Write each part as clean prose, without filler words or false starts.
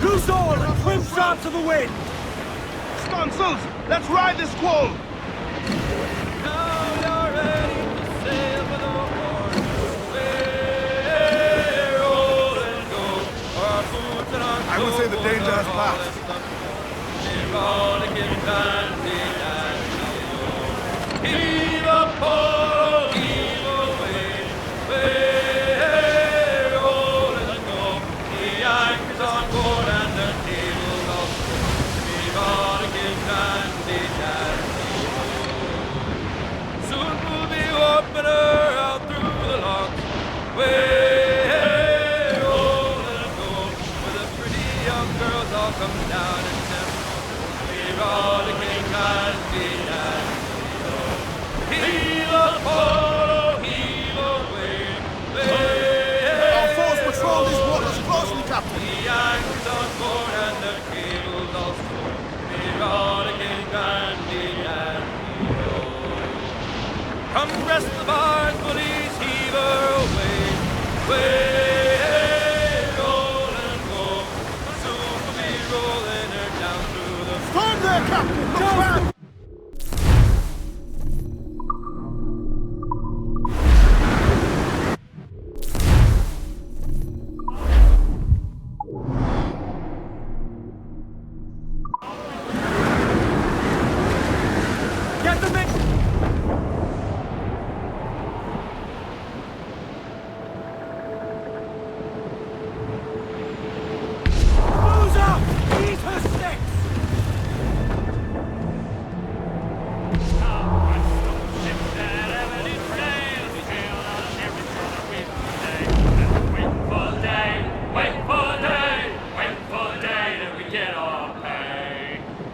Loose all and trim sharp to the wind! Sconsuls, let's ride this squall! Now you're ready to sail for the port. Roll and go. Our boots and our I would say the danger has passed. We're all again dandy, heave up, port, heave away. Roll and go. The anchor's on board and the cable's off. We're all again dandy. Soon we'll be warping her out through the locks. Way, roll and go, where the pretty young girls all come down and step. We're all the king and be heave up, port, heave away. Our force patrol these waters closely, Captain. The anchor's on board and the cable's all stored. We're all the king and be come rest the bars, bullies, heave her away. Way, roll and go. Soon we'll be rolling her down through the Storm there, Captain! Look back! Get them in! Close up! Eat her sticks!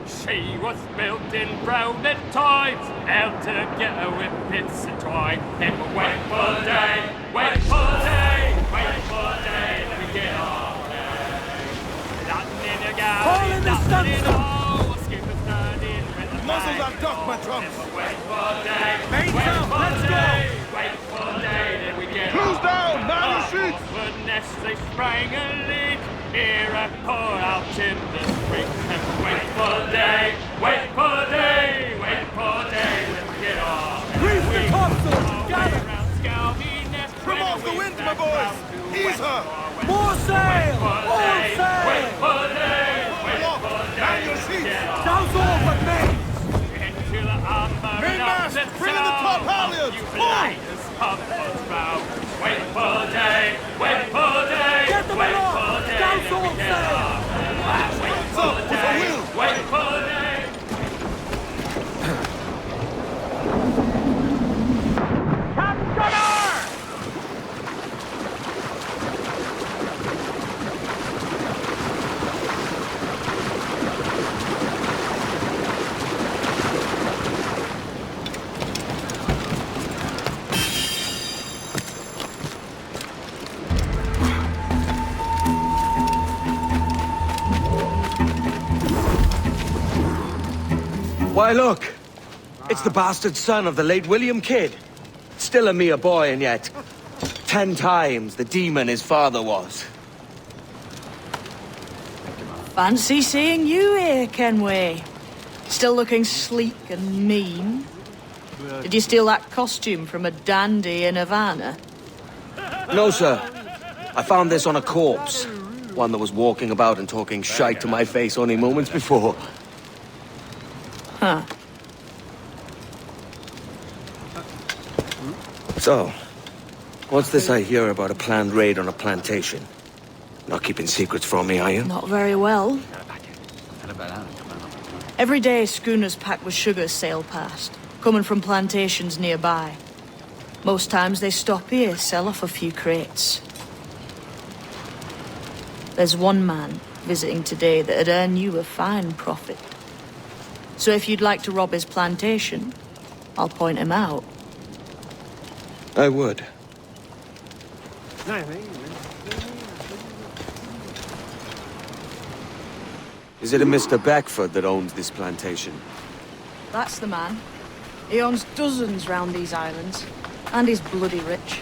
She was built in browned times, held together with bits of twine. Then we'll wait for the day, wait for the day, wait for the day that we get our pay. Nothing in the galley, Fall in the nothing in the stump. hole. Skipper's turned in with the Muzzle bang. that duck, my trumps! Wait for the day, Main wait south, for let's the go. day, wait for the day that we get Cruise our down, man your sheets! Oxford nest, they sprang a leak. Here I pour out in the street. And wait for the day, wait for the day, wait for the day when we get off. Reef the topsails! Gather! Trim off the wind, my boys! Ease her! More sail! All Wait sail! for the day, Pull off! Man your sheets! Sounds all but main! into the armor. Mainmast, bring in the top halyards! Pull! Wait for the day, wait for the day, Get them wait aloft! for the day Sounds that we all get sail! off. What's up with the wheel? Wait for the day. Why, look! It's the bastard son of the late William Kidd. Still a mere boy, and yet 10 times the demon his father was. Fancy seeing you here, Kenway. Still looking sleek and mean. Did you steal that costume from a dandy in Havana? No, sir. I found this on a corpse. One that was walking about and talking shite to my face only moments before. Huh. So, what's this I hear about a planned raid on a plantation? Not keeping secrets from me, are you? Not very well. Every day, schooners packed with sugar sail past, coming from plantations nearby. Most times they stop here, sell off a few crates. There's one man visiting today that'd earn you a fine profit. So if you'd like to rob his plantation, I'll point him out. I would. Is it a Mr. Beckford that owns this plantation? That's the man. He owns dozens round these islands, and he's bloody rich.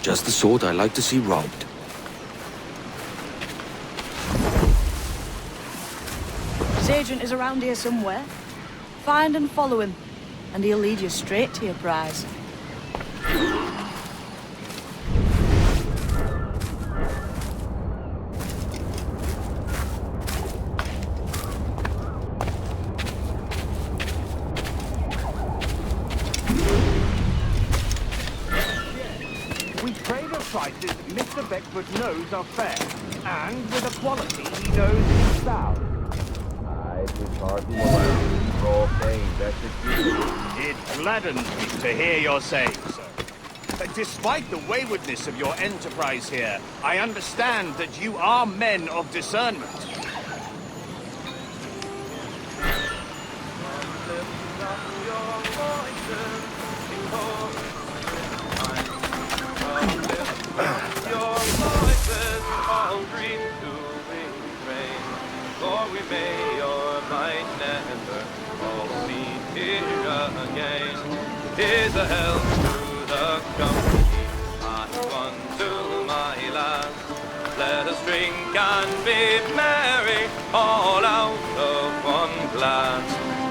Just the sort I like to see robbed. agent is around here somewhere. Find and follow him, and he'll lead you straight to your prize. We trade at prices Mr. Beckford knows are fair, and with a quality he knows is sound. It gladdens me to hear your saying so. But despite the waywardness of your enterprise here, I understand that you are men of discernment. Your voices all grief to refrain, for we may your might never all meet here again. Tis a health to the company, I one to my last. Let us drink and be merry, all out of one glass.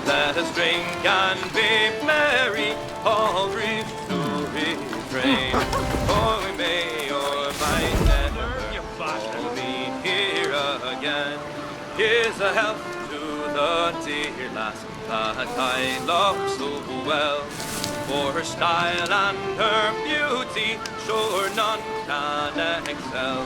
Let us drink and be merry, all grief to refrain. For we may your might never all meet here again. Here's a health to the dear lass that I love so well. For her style and her beauty, sure none can excel.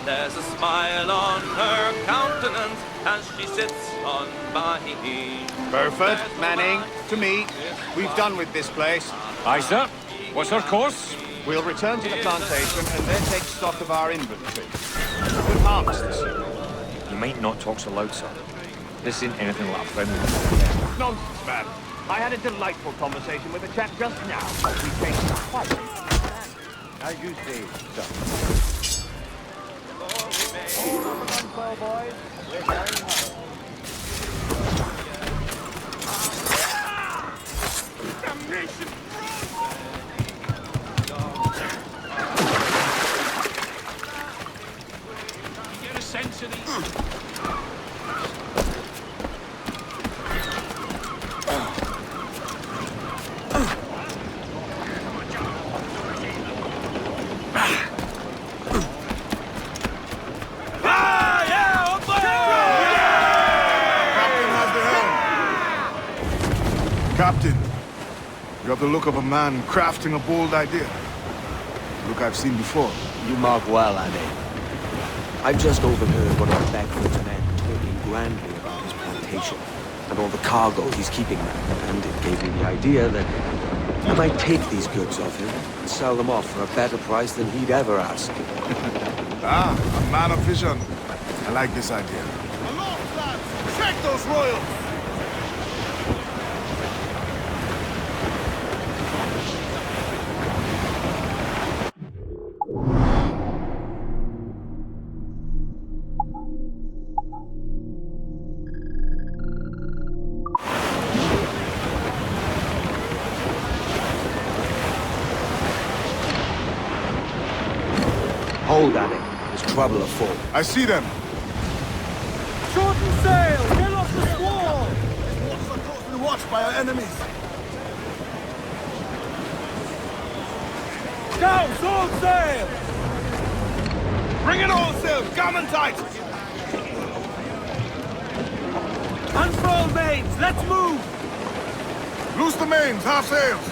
There's a smile on her countenance as she sits on my knee. Burford, Manning, to me. We've done with this place. Aye, sir. What's our course? We'll return to the plantation and then take stock of our inventory. Good harvest this year. You might not talk so loud, sir. This ain't anything like a friendly affair. Nonsense, man. I had a delightful conversation with a chap just now. We came quite as you see, sir. All on the run, boys. We're going home. Get a sense of these. Captain, you have the look of a man crafting a bold idea. Look I've seen before. You mark well, Annie. I've just overheard one of Beckford's men talking grandly about his plantation and all the cargo he's keeping there, and it gave me the idea that I might take these goods off him and sell them off for a better price than he'd ever ask. Ah, a man of vision. I like this idea. Aloft, lads! Check those royals! Hold, Annie. There's trouble afoot. I see them. Shorten sail! Get off the squall! Waters are closely watched by our enemies. Down, sword sail! Bring it all sail, gammon tight! Unfurl mains, let's move! Loose the mains, half sails.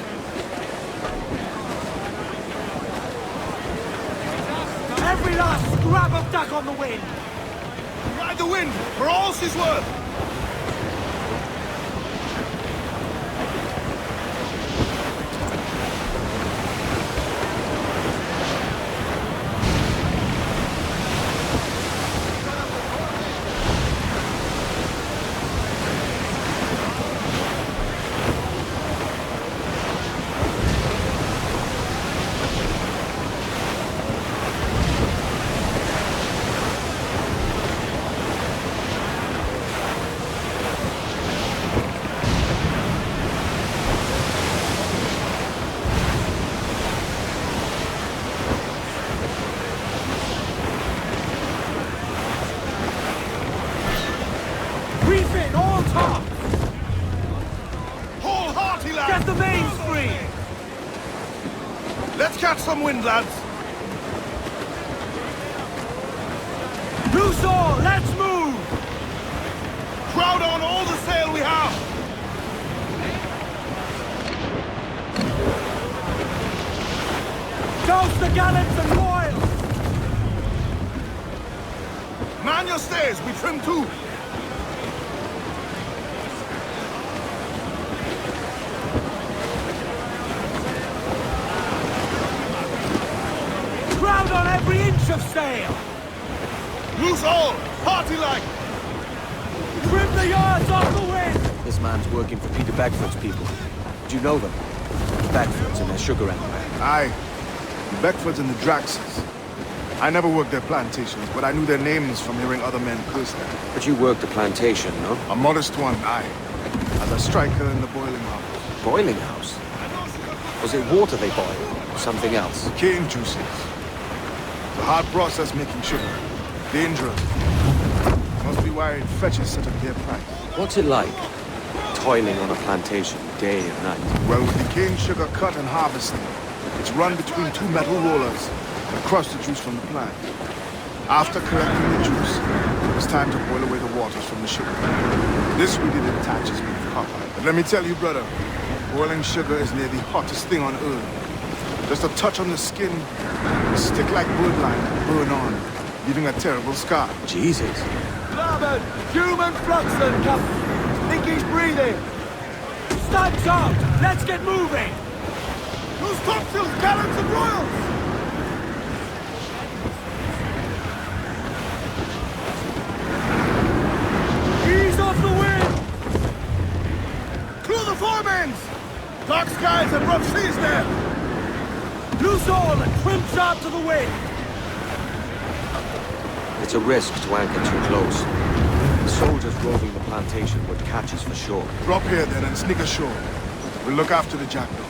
Every last scrap of duck on the wind! Ride the wind, for all she's worth! catch some wind, lads. Loose all, let's move! Crowd on all the sail we have. Toast the gallants and royals! Man your stays, we trim too. Crowd on every inch of sail! Loose all, party-like. Trim the yards off the wind! This man's working for Peter Beckford's people. Do you know them? Beckford's and their sugar empire. Aye, the Beckfords and the Draxes. I never worked their plantations, but I knew their names from hearing other men curse them. But you worked the plantation, no? A modest one, aye. As a striker in the boiling house. Boiling house? Was it water they boiled? Or something else? Cane juices. It's a hard process making sugar. Dangerous. Must be why it fetches such a dear price. What's it like? Toiling on a plantation, day and night. Well, with the cane sugar cut and harvested, it's run between two metal rollers and crush the juice from the plant. After collecting the juice, it's time to boil away the waters from the sugar. This really detaches me with copper. But let me tell you, brother, boiling sugar is near the hottest thing on earth. Just a touch on the skin, stick like birdlime, burn on, leaving a terrible scar. Jesus. Larboard, human Fluxon, Captain! Think he's breathing! Stunts out! Let's get moving! Those topsails, gallants and royals! Ease off the wind! Clew the foremans! Dark skies and rough seas there! Loose all and trim sharp to the wind! It's a risk to anchor too close. The soldiers roving the plantation would catch us for sure. Drop here then and sneak ashore. We'll look after the jackdaw.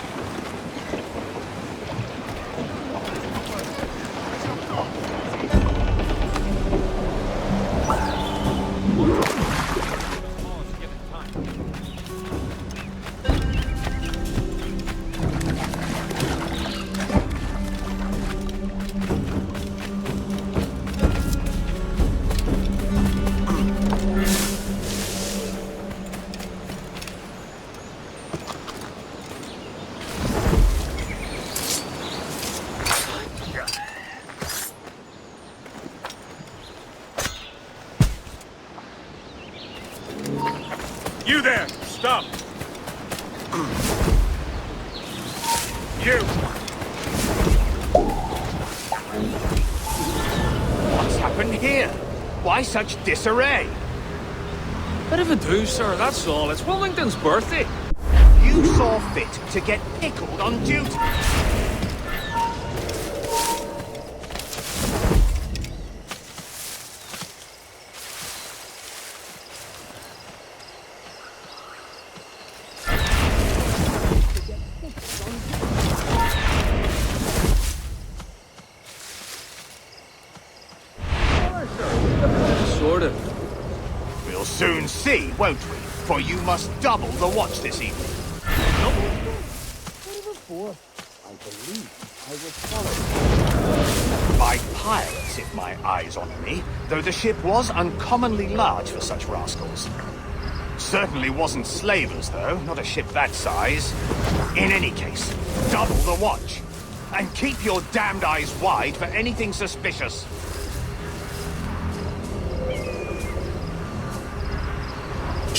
You there! Stop! You! What's happened here? Why such disarray? Bit of a do, sir, that's all. It's Wilmington's birthday. You saw fit to get pickled on duty. Sort of. We'll soon see, won't we? For you must double the watch this evening. By pirates, if my eyes honour me, though the ship was uncommonly large for such rascals. Certainly wasn't slavers, though, not a ship that size. In any case, double the watch. And keep your damned eyes wide for anything suspicious.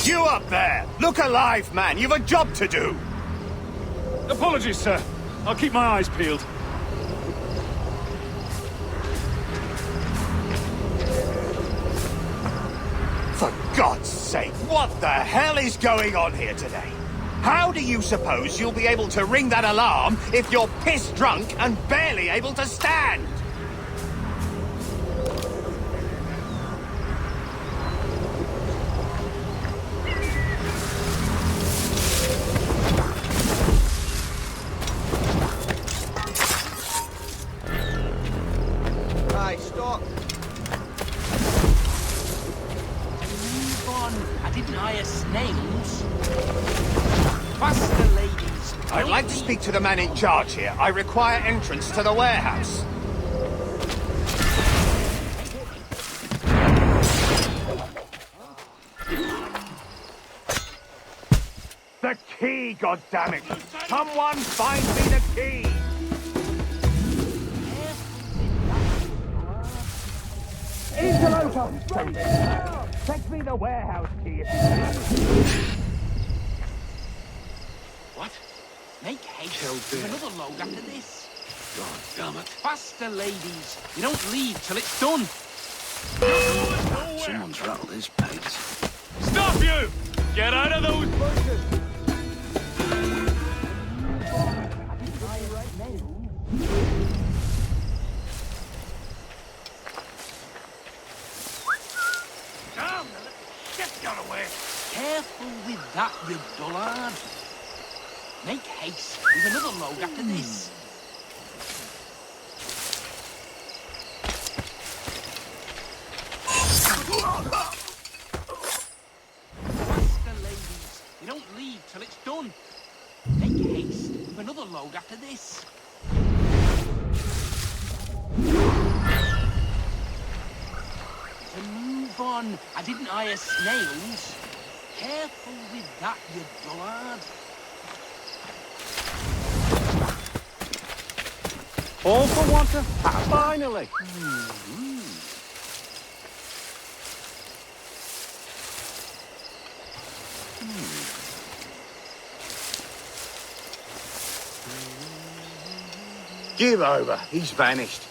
You up there! Look alive, man! You've a job to do! Apologies, sir. I'll keep my eyes peeled. For God's sake, what the hell is going on here today? How do you suppose you'll be able to ring that alarm if you're piss drunk and barely able to stand? Aye, stop. Move on. I didn't hire snails. Faster, ladies. I'd like to speak to the man in charge here. I require entrance to the warehouse. The key, goddammit! Someone find me the key! Fetch me the warehouse key if you can. What? Make haste. There's another load after this. God damn it. Faster, ladies. You don't leave till it's done. Someone's rattled his pegs. Stop you! Get out of those bushes! Damn, the little shit got away. Careful with that, you dullard. Make haste. There's another load after this. Faster, ladies. You don't leave till it's done. Make haste. There's another load after this. To move on. I didn't hire snails. Careful with that, you dullard. All for want of finally. Give over. He's vanished.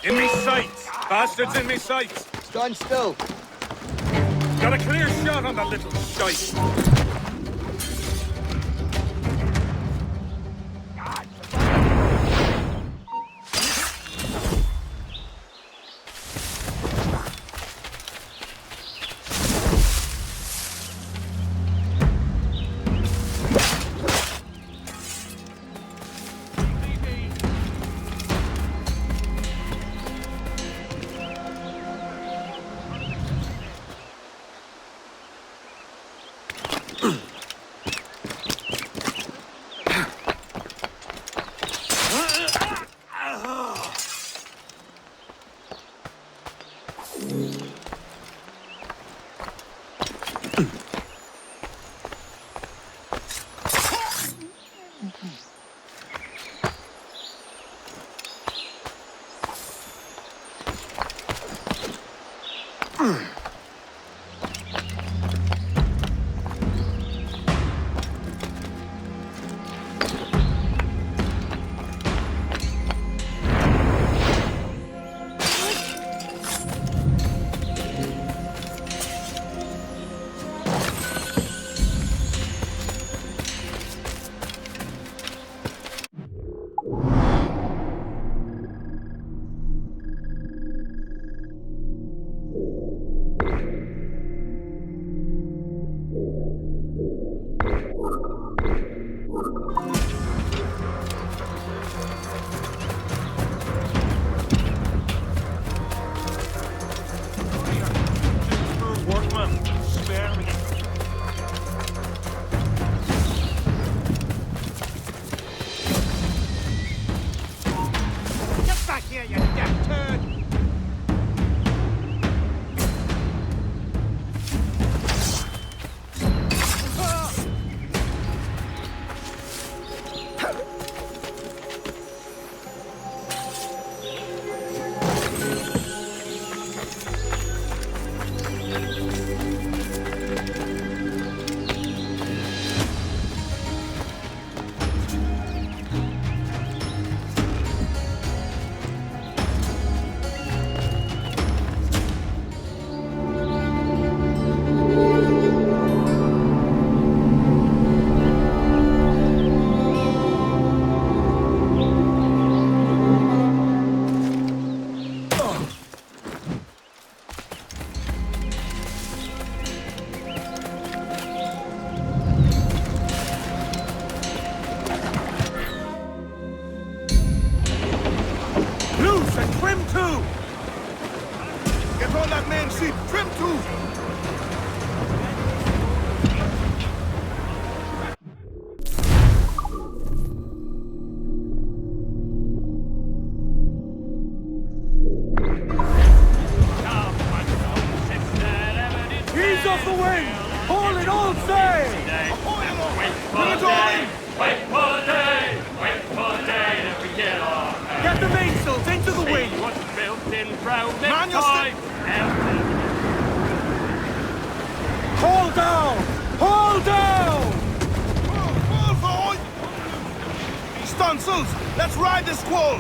In me sights! Bastards in me sights! Stand still. Got a clear shot on that little shite! here, you damn turd! Loose and trim too! Get on that main sheet, trim too! Ease off the wing! Haul it all sail! Wait for day, that we get on. Get the mainsails into the wing! What's built in proud Man, you're time. Haul down! Haul down! Stunsails, let's ride this squall!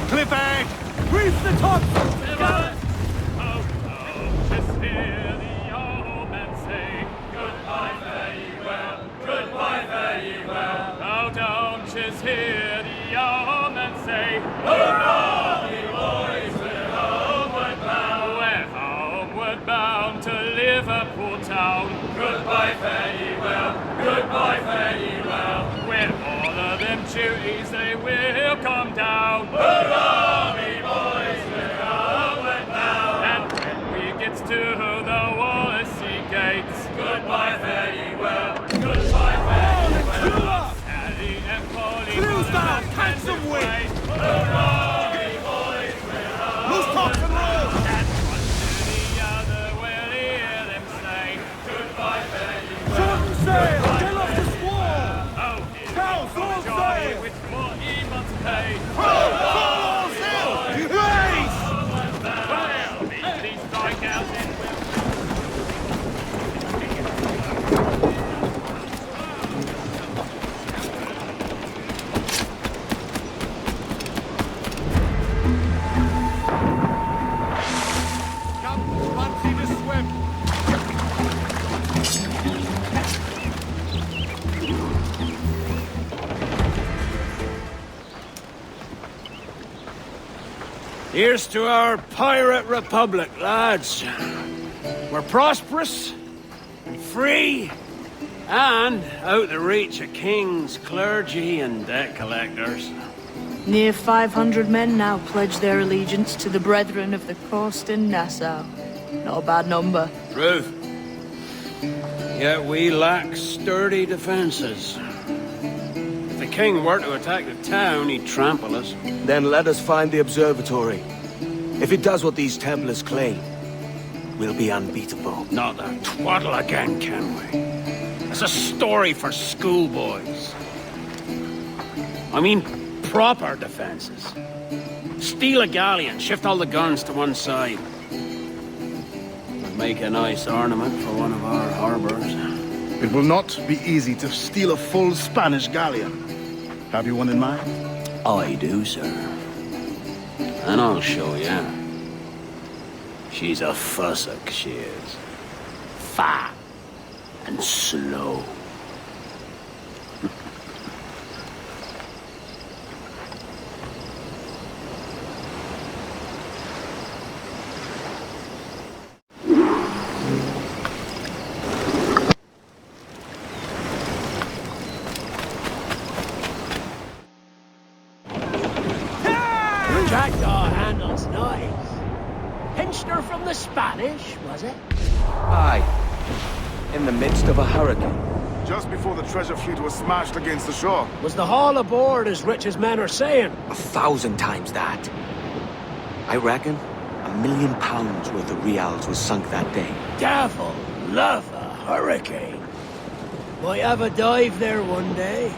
Cliff egg! Reef the topsails! Just hear the old man say, goodbye, fare ye well, goodbye, fare ye well. Oh, don't just hear the old man say, hurrah, ye boys, we're homeward bound. We're homeward bound to Liverpool town. Goodbye, fare ye well, goodbye, fare ye well. With all of them duties they will come down. Hurrah, me boys, we're homeward bound. And when we get to the Wallasey gates, goodbye, fare ye well, goodbye, fare ye well. Harry and Polly, Cruise down, catch some wind! hurrah, me boys, we're Loose tops and rolls! and one to the other will hear them say, goodbye, fare ye well. Shorten sail! Get off the squall! Oh, here's Down, for full joy, sail! with more he must pay. Full sail! Race! Well, meet these strikeouts in Captain, fancy the swim! Here's to our pirate republic, lads. We're prosperous and free and out the reach of kings, clergy, and debt collectors. Near 500 men now pledge their allegiance to the Brethren of the Coast in Nassau. Not a bad number. Truth. Yet we lack sturdy defenses. If the king were to attack the town, he'd trample us. Then let us find the observatory. If it does what these Templars claim, we'll be unbeatable. Not that twaddle again, can we? It's a story for schoolboys. I mean, proper defenses. Steal a galleon, shift all the guns to one side. Would make a nice ornament for one of our harbors. It will not be easy to steal a full Spanish galleon. Have you one in mind? I do, sir. And I'll show you. She's a fussock, she is. Fat and slow. Jackdaw handles nice. Munster from the Spanish, was it? Aye. In the midst of a hurricane. Just before the treasure fleet was smashed against the shore. Was the haul aboard as rich as men are saying? 1,000 times that. I reckon £1 million worth of reals was sunk that day. Devil love a hurricane. Might have a dive there one day.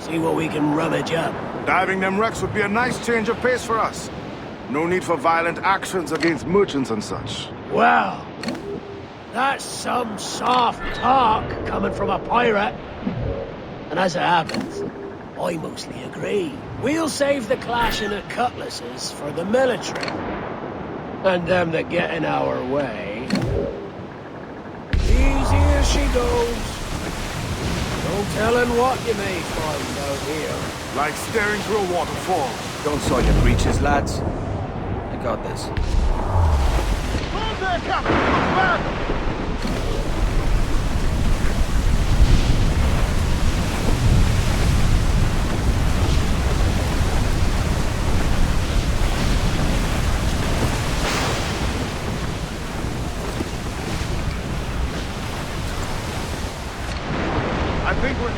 See what we can rummage up. Diving them wrecks would be a nice change of pace for us. No need for violent actions against merchants and such. Well, that's some soft talk coming from a pirate. And as it happens, I mostly agree. We'll save the clashing of cutlasses for the military. And them that get in our way. Easy as she goes. No telling what you may find out here. Like staring through a waterfall. Don't soil your breeches, lads. I got this. Hold there, Captain! Look back! I think we're...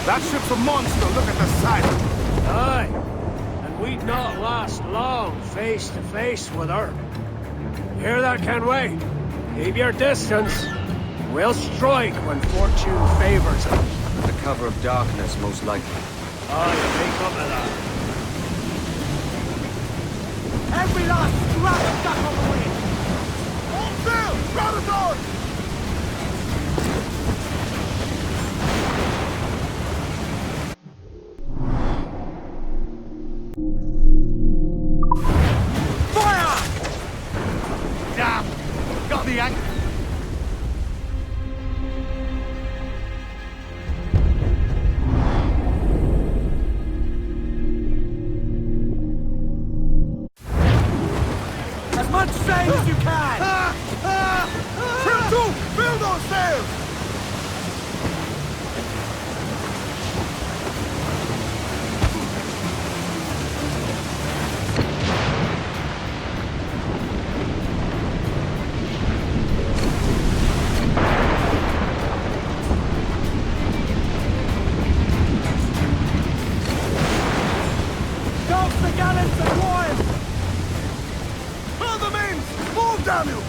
That ship's a monster, look at the sight. Aye, and we'd not last long face to face with her. Hear that, Kenway? Keep your distance. We'll strike when fortune favors us. Under cover of darkness, most likely. Aye, you make up of that. Every last scrap of duck on the wind! Hold still! Round the door! Got the anchor! As much sail as you can! Trim to! Fill those sails! Dogs the gallants and royals! Fill the mains! Move, damn you!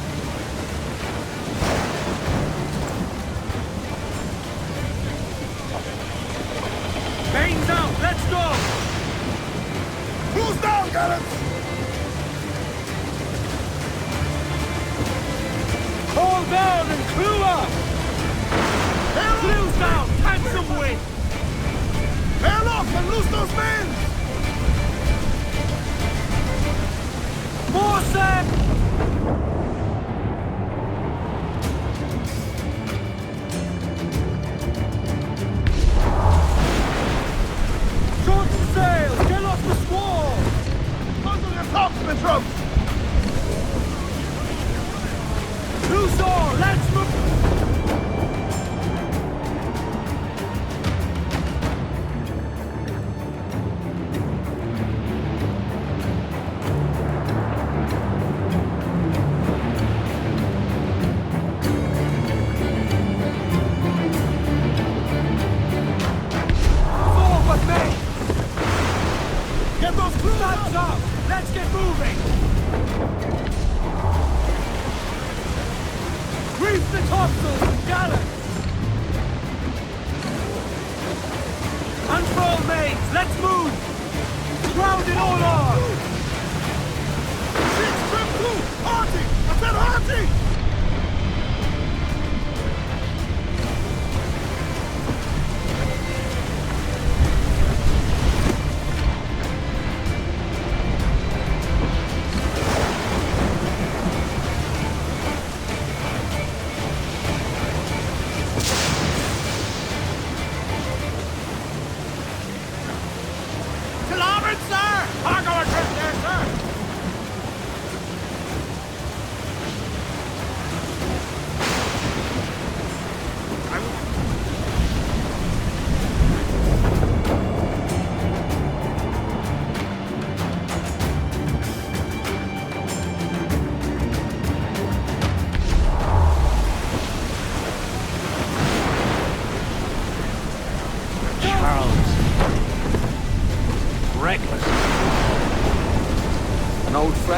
Mains out, let's go! Who's down, gallants? Haul down and clew up! Clew's down, catch some wind! Bail off and loose those men! More sail! Short sail! Get off the squall! Muzzle your topsman trunk! Loose all! Let's move! Forward, mate! Get those crew Time's up! Let's get moving! Reef the top!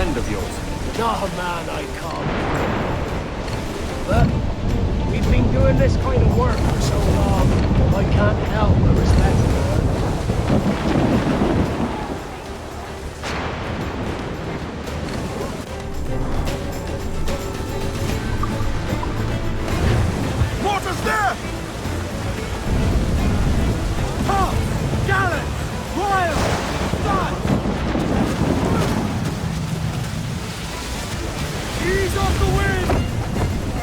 friend of yours. Not a man I call. But we've been doing this kind of work for so long, I can't help but respect her. Mortar's there! Top! Gallant! Royal! Start! Ease off the wind!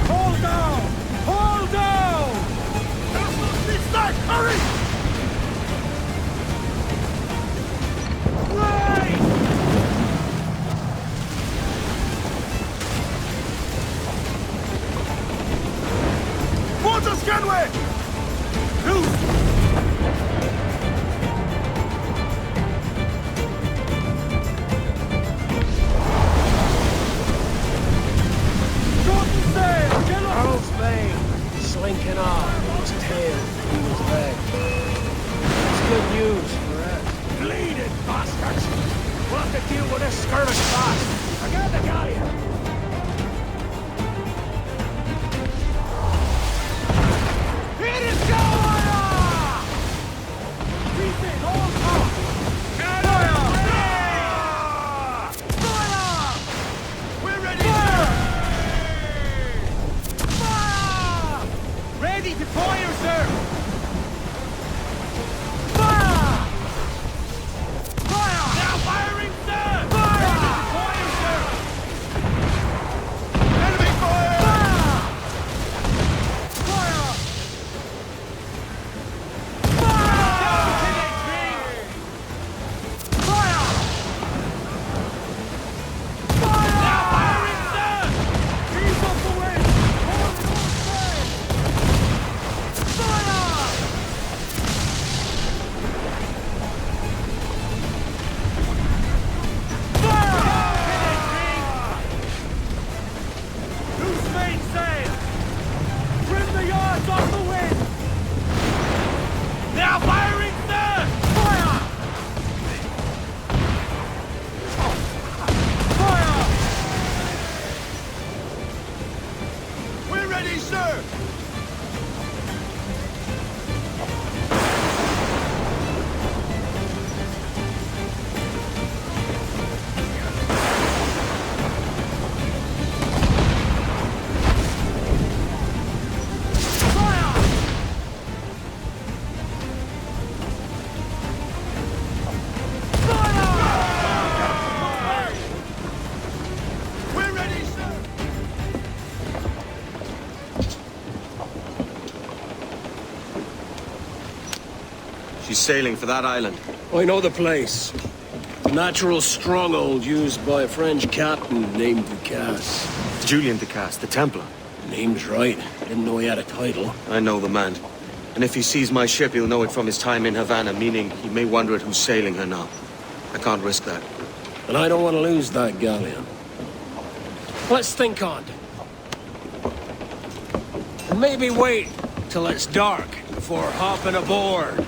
Hold down! Hold down! It's not! Hurry! Right! Mortar Scanway! Loose! Earl's Bane, slinking off, his tail between his legs. It's good news for us. Bleeding bastards! We'll have to deal with this skirmish fast. Forget the galleon! Here is fire! Repeat, all top! Fire! Fire! We're ready, Ready to fire, sir! Fire! Fire! Now firing, sir! Fire! Ready to fire, sir! Enemy fire! Fire! Fire! Fire! Fire! Fire! Now firing, sir! Ease off the way! Now firing, sir! Fire! Fire! We're ready, sir! She's sailing for that island. I know the place. A natural stronghold used by a French captain named Ducasse. Julian Ducasse, the Templar. Name's right. Didn't know he had a title. I know the man. And if he sees my ship, he'll know it from his time in Havana, meaning he may wonder at who's sailing her now. I can't risk that. And I don't want to lose that galleon. Let's think on it. And maybe wait till it's dark before hopping aboard.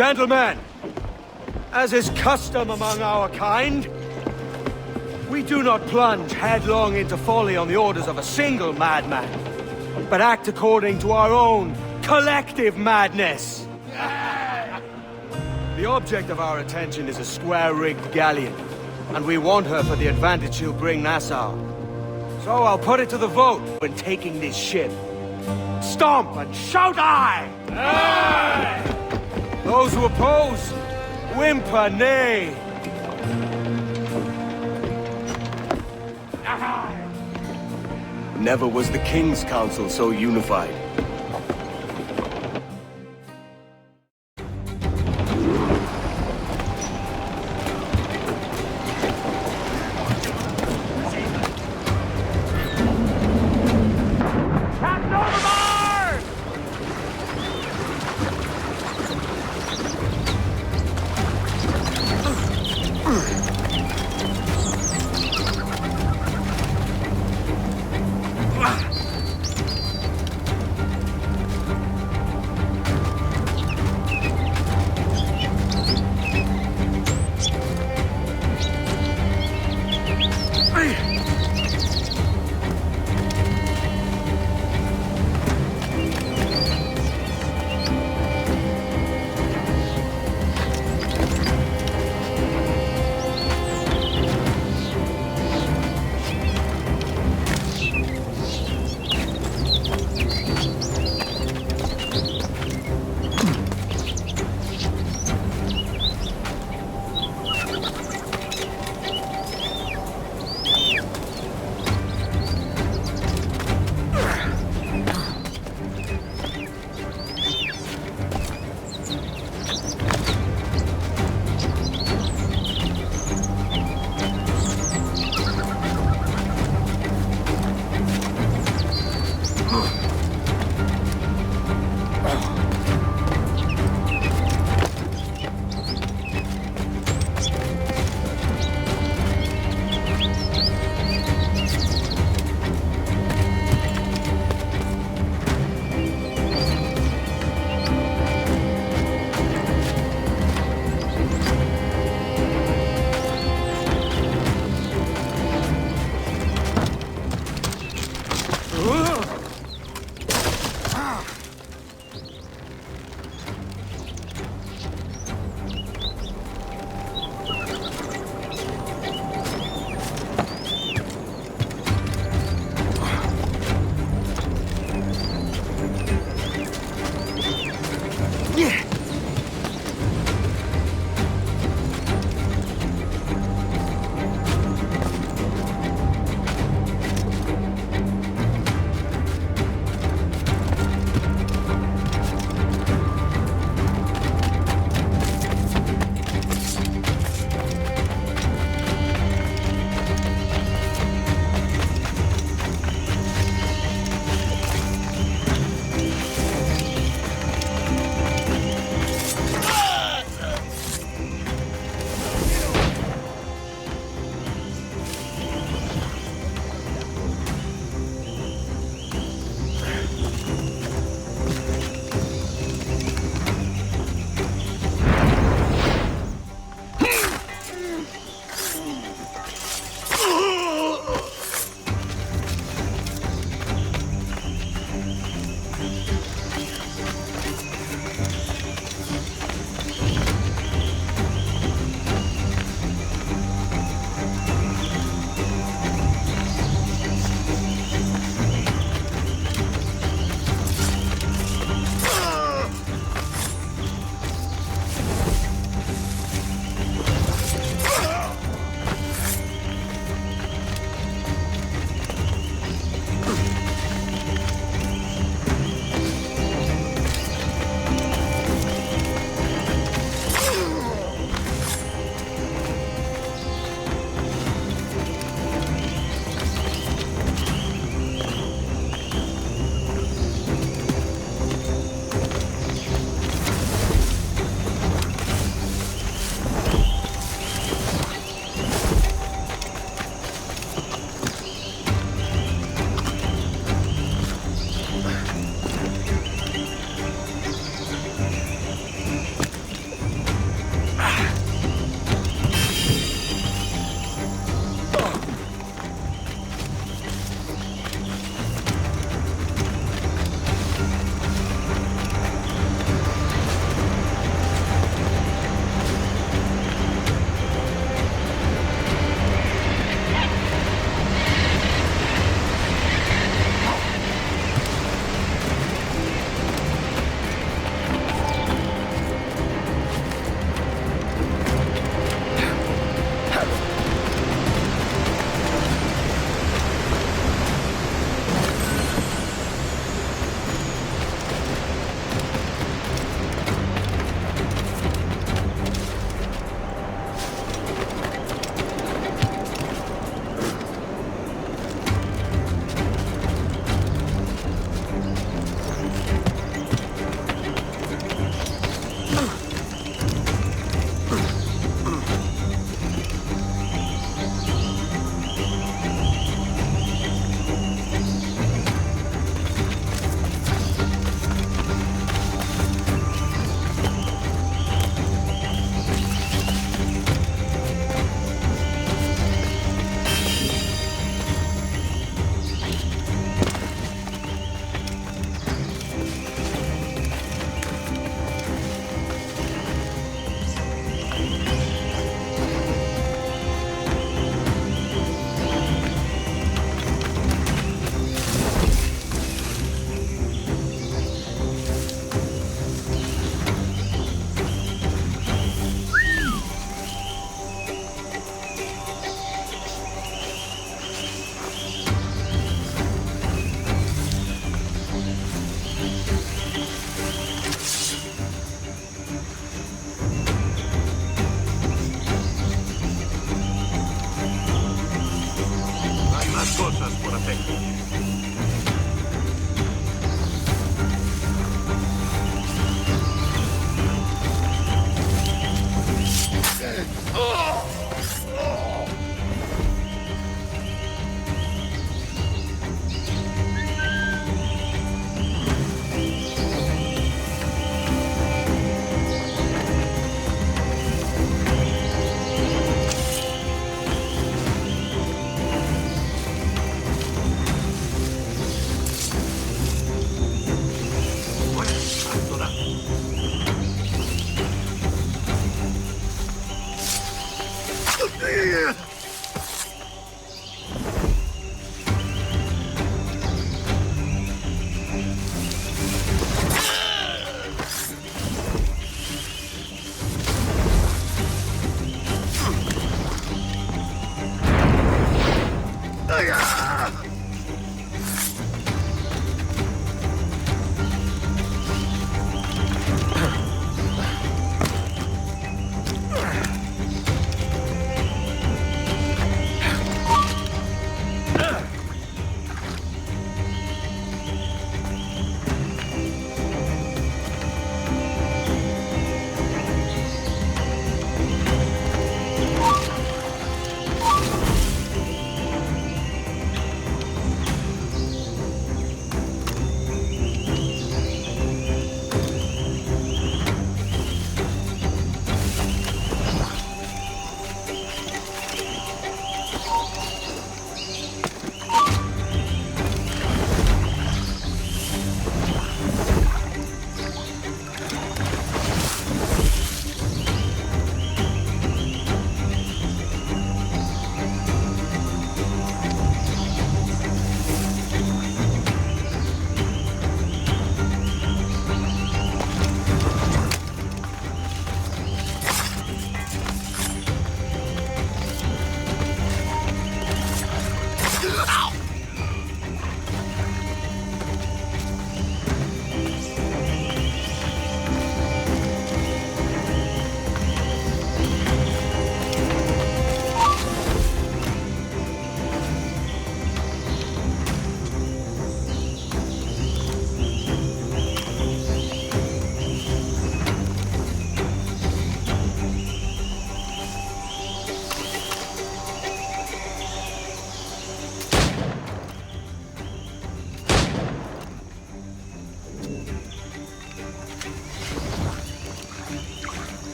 Gentlemen, as is custom among our kind, we do not plunge headlong into folly on the orders of a single madman, but act according to our own collective madness. The object of our attention is a square-rigged galleon, and we want her for the advantage she'll bring Nassau. So I'll put it to the vote when taking this ship. Stomp and shout aye! Aye! Those who oppose, whimper nay. Never was the King's Council so unified.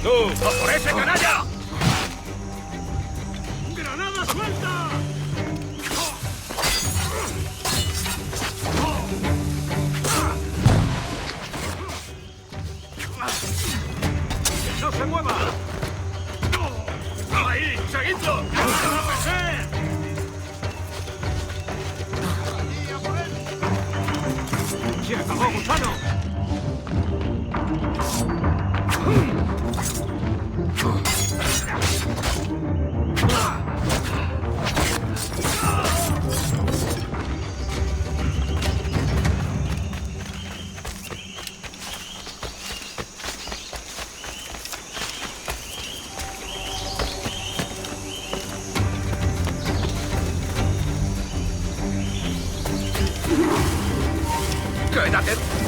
¡Tú! ¡No por ese canalla! ¡Granada suelta! ¡Que no se mueva! ¡Ahí! ¡Seguidlo! ¡Se acabó, gusano! ¡Quédate!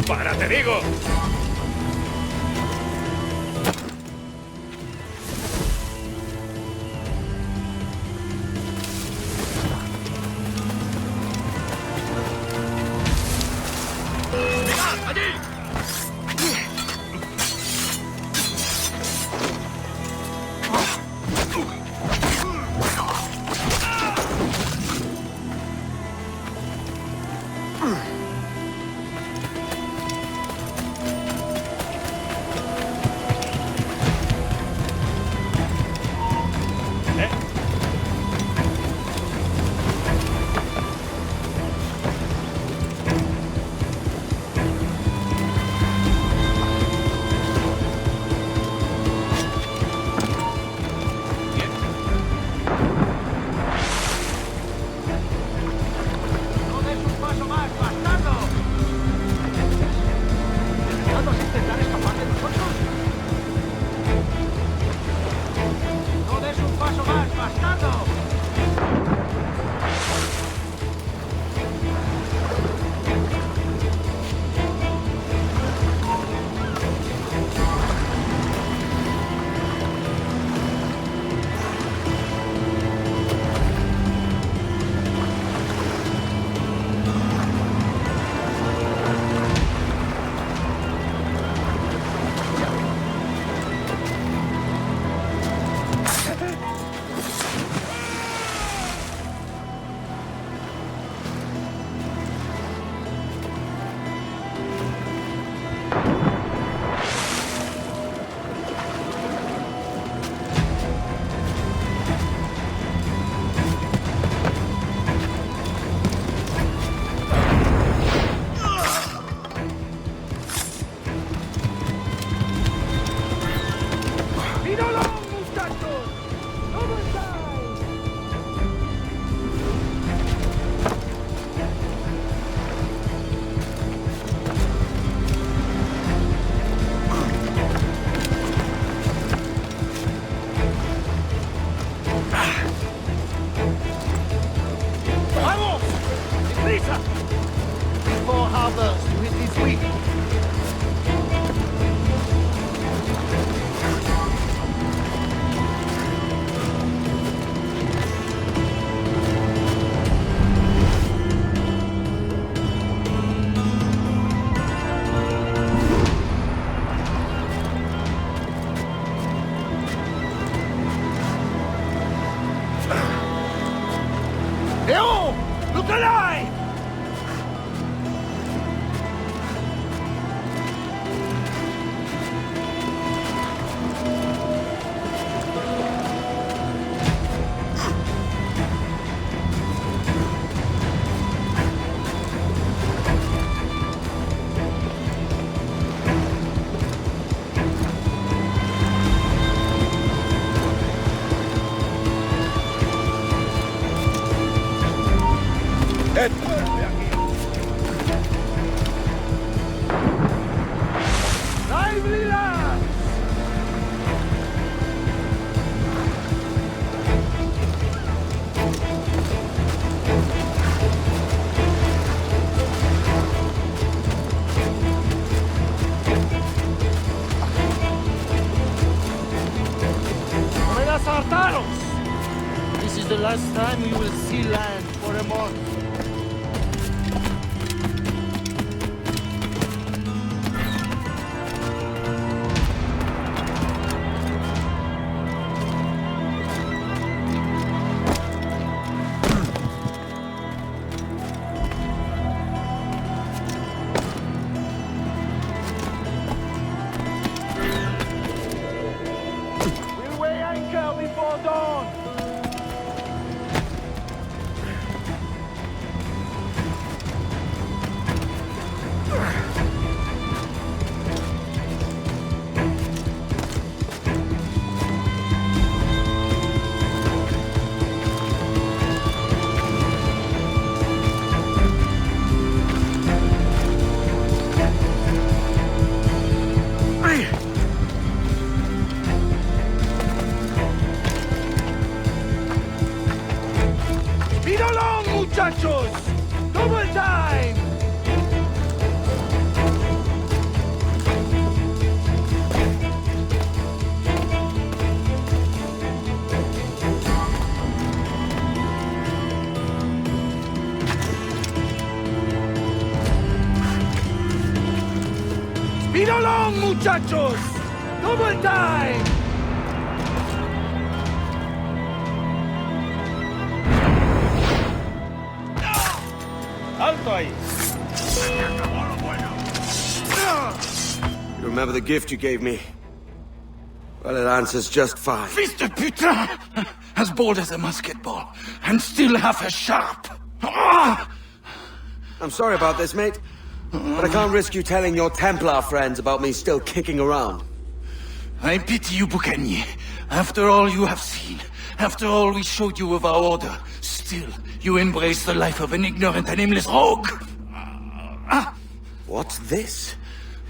¡Para, te digo! ¡Mirad, allí! Deprisa! Before harbors to hit this week. Look alive! Lively lads! Buenas Artanos! This is the last time we will see land for a month. We'll weigh anchor before dawn. Speed along, muchachos! Double time! Speed along, muchachos! Double time! Alto ahí. You remember the gift you gave me? Well, it answers just fine. Fils de putain! As bold as a musket ball, and still half as sharp. Ah! I'm sorry about this, mate. But I can't risk you telling your Templar friends about me still kicking around. I pity you, Boucanier. After all you have seen, after all we showed you of our order, still you embrace the life of an ignorant and aimless rogue. What's this?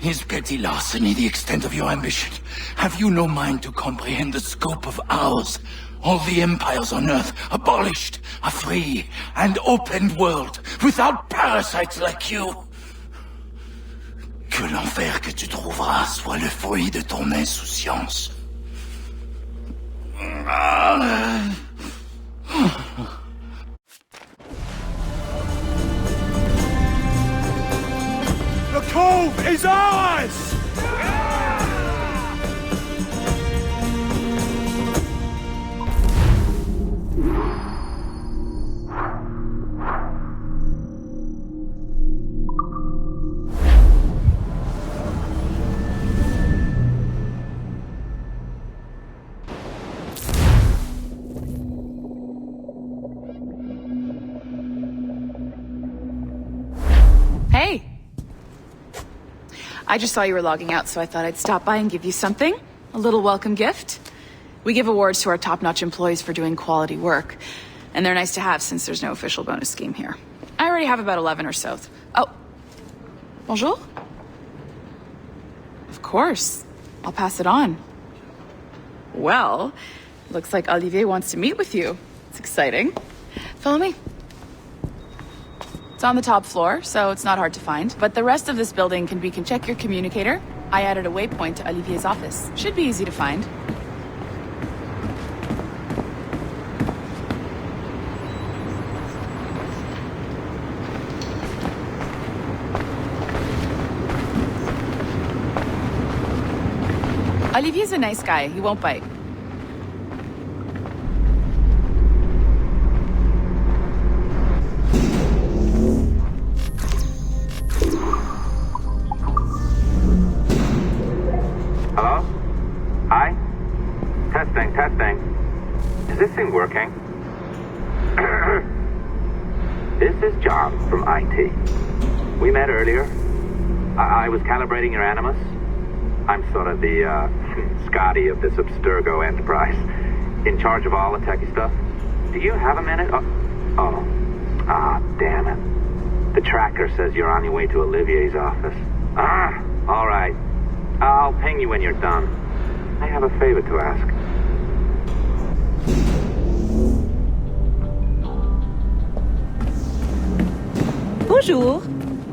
Is petty larceny the extent of your ambition? Have you no mind to comprehend the scope of ours? All the empires on Earth abolished, a free and open world, without parasites like you. Que l'enfer que tu trouveras soit le fruit de ton insouciance. The cove is ours! Hey! I just saw you were logging out, so I thought I'd stop by and give you something. A little welcome gift. We give awards to our top-notch employees for doing quality work, and they're nice to have since there's no official bonus scheme here. I already have about 11 or so. Oh. Bonjour? Of course. I'll pass it on. Well, looks like Olivier wants to meet with you. It's exciting. Follow me. It's on the top floor, so it's not hard to find. But the rest of this building can check your communicator. I added a waypoint to Olivier's office. Should be easy to find. Olivier's a nice guy. He won't bite. Hello? Hi? Testing, testing. Is this thing working? This is John from IT. We met earlier. I was calibrating your Animus. I'm sort of the, Scotty of this Abstergo enterprise. In charge of all the techie stuff. Do you have a minute? Damn it. The tracker says you're on your way to Olivier's office. All right. I'll ping you when you're done. I have a favor to ask. Bonjour.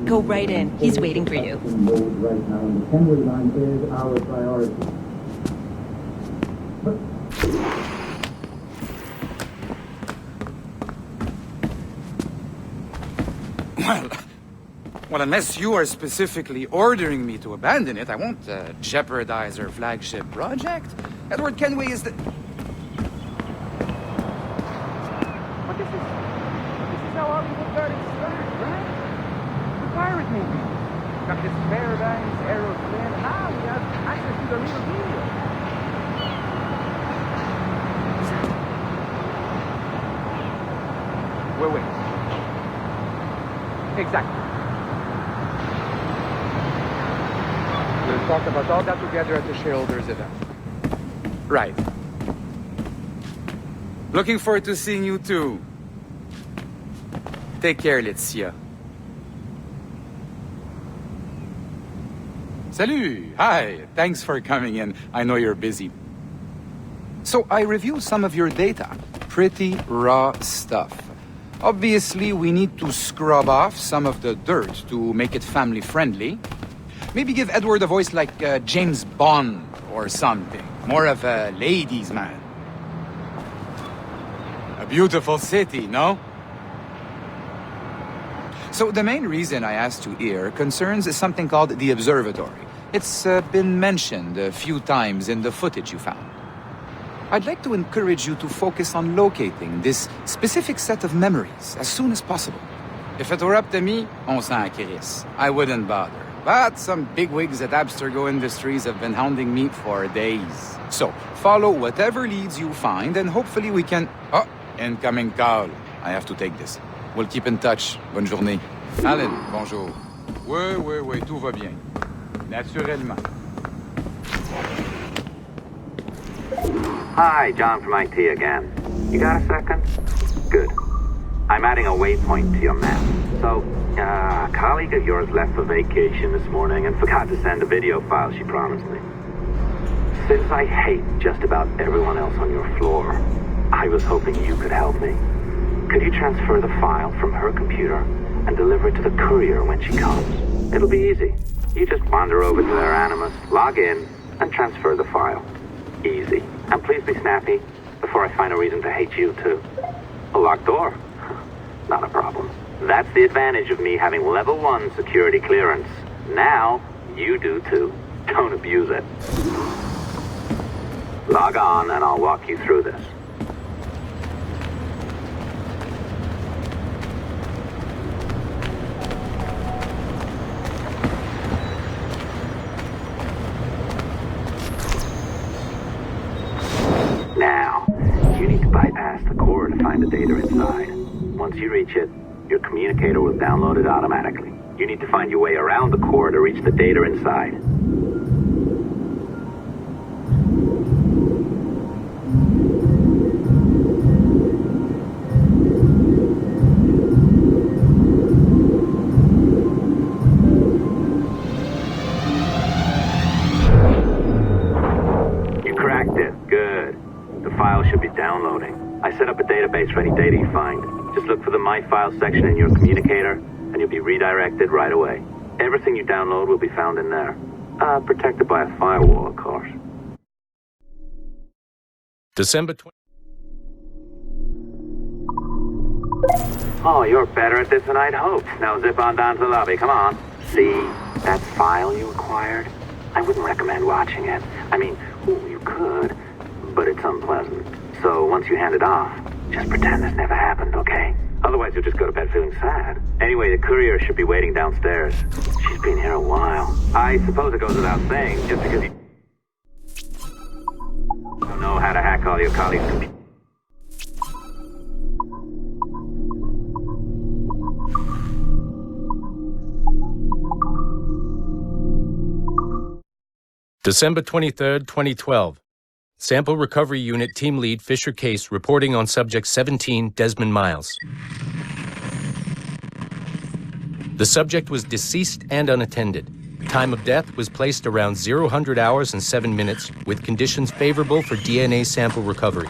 Go right in. He's waiting for you. Right now, the Kenway line is our priority. Well, unless you are specifically ordering me to abandon it, I won't jeopardize our flagship project. Edward Kenway is the... But this is how Hollywood got its start, right? The pirate movie. Got this Paradise, Aeroplane, and now we have access to the real deal. Wait. Exactly. We'll talk about all that together at the shareholders event. Right. Looking forward to seeing you too. Take care, Laetitia. Salut! Hi! Thanks for coming in. I know you're busy. So I reviewed some of your data. Pretty raw stuff. Obviously, we need to scrub off some of the dirt to make it family-friendly. Maybe give Edward a voice like James Bond or something. More of a ladies' man. A beautiful city, no? So the main reason I asked you here concerns something called the Observatory. It's been mentioned a few times in the footage you found. I'd like to encourage you to focus on locating this specific set of memories as soon as possible. If it were up to me, on s'en crisse. I wouldn't bother. But some bigwigs at Abstergo Industries have been hounding me for days. So, follow whatever leads you find and hopefully we can... Oh, incoming call. I have to take this. We'll keep in touch. Bonne journée. Alan, bonjour. Oui, tout va bien. Naturellement. Hi, John from IT again. You got a second? Good. I'm adding a waypoint to your map. So, a colleague of yours left for vacation this morning and forgot to send a video file she promised me. Since I hate just about everyone else on your floor, I was hoping you could help me. Could you transfer the file from her computer and deliver it to the courier when she comes? It'll be easy. You just wander over to their Animus, log in, and transfer the file. Easy. And please be snappy before I find a reason to hate you, too. A locked door? Not a problem. That's the advantage of me having level 1 security clearance. Now, you do, too. Don't abuse it. Log on, and I'll walk you through this. Now, you need to bypass the core to find the data inside. Once you reach it, your communicator will download it automatically. You need to find your way around the core to reach the data inside. You cracked it. Good. The file should be downloading. I set up a database for any data you find. Just look for the My Files section in your communicator and you'll be redirected right away. Everything you download will be found in there. Protected by a firewall, of course. December 20... Oh, you're better at this than I'd hoped. Now zip on down to the lobby, come on. See that file you acquired? I wouldn't recommend watching it. I mean, you could, but it's unpleasant. So once you hand it off, just pretend this never happened, okay? Otherwise you'll just go to bed feeling sad. Anyway, the courier should be waiting downstairs. She's been here a while. I suppose it goes without saying, just because you don't know how to hack all your colleagues' computers. December 23rd, 2012. Sample Recovery Unit Team Lead Fisher Case reporting on Subject 17, Desmond Miles. The subject was deceased and unattended. Time of death was placed around 00 hours and 7 minutes, with conditions favorable for DNA sample recovery.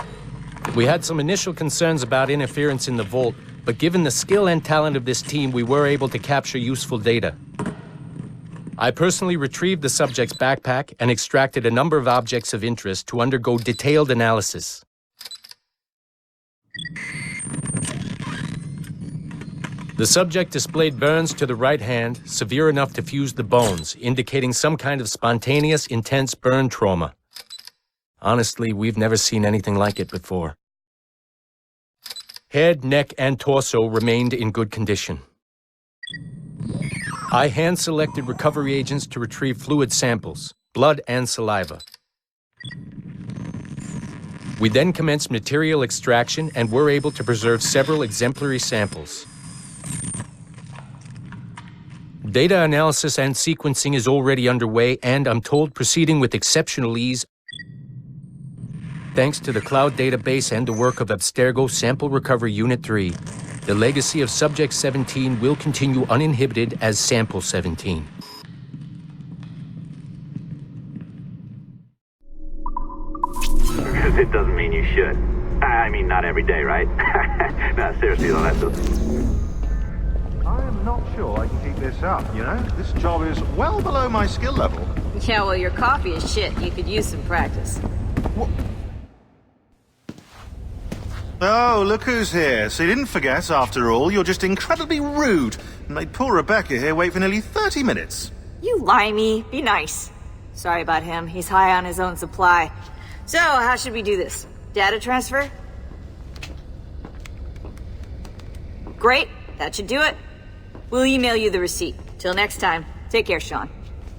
We had some initial concerns about interference in the vault, but given the skill and talent of this team, we were able to capture useful data. I personally retrieved the subject's backpack and extracted a number of objects of interest to undergo detailed analysis. The subject displayed burns to the right hand, severe enough to fuse the bones, indicating some kind of spontaneous, intense burn trauma. Honestly, we've never seen anything like it before. Head, neck, and torso remained in good condition. I hand-selected recovery agents to retrieve fluid samples, blood and saliva. We then commenced material extraction and were able to preserve several exemplary samples. Data analysis and sequencing is already underway, and I'm told proceeding with exceptional ease thanks to the cloud database and the work of Abstergo Sample Recovery Unit 3. The legacy of Subject 17 will continue uninhibited as Sample 17. Because it doesn't mean you should. I mean, not every day, right? No, seriously, though, that's I am not sure I can keep this up, you know? This job is well below my skill level. Yeah, well, your coffee is shit. You could use some practice. What? Oh, look who's here. So you didn't forget, after all, you're just incredibly rude and made poor Rebecca here wait for nearly 30 minutes. You limey. Be nice. Sorry about him. He's high on his own supply. So, how should we do this? Data transfer? Great. That should do it. We'll email you the receipt. Till next time. Take care, Sean.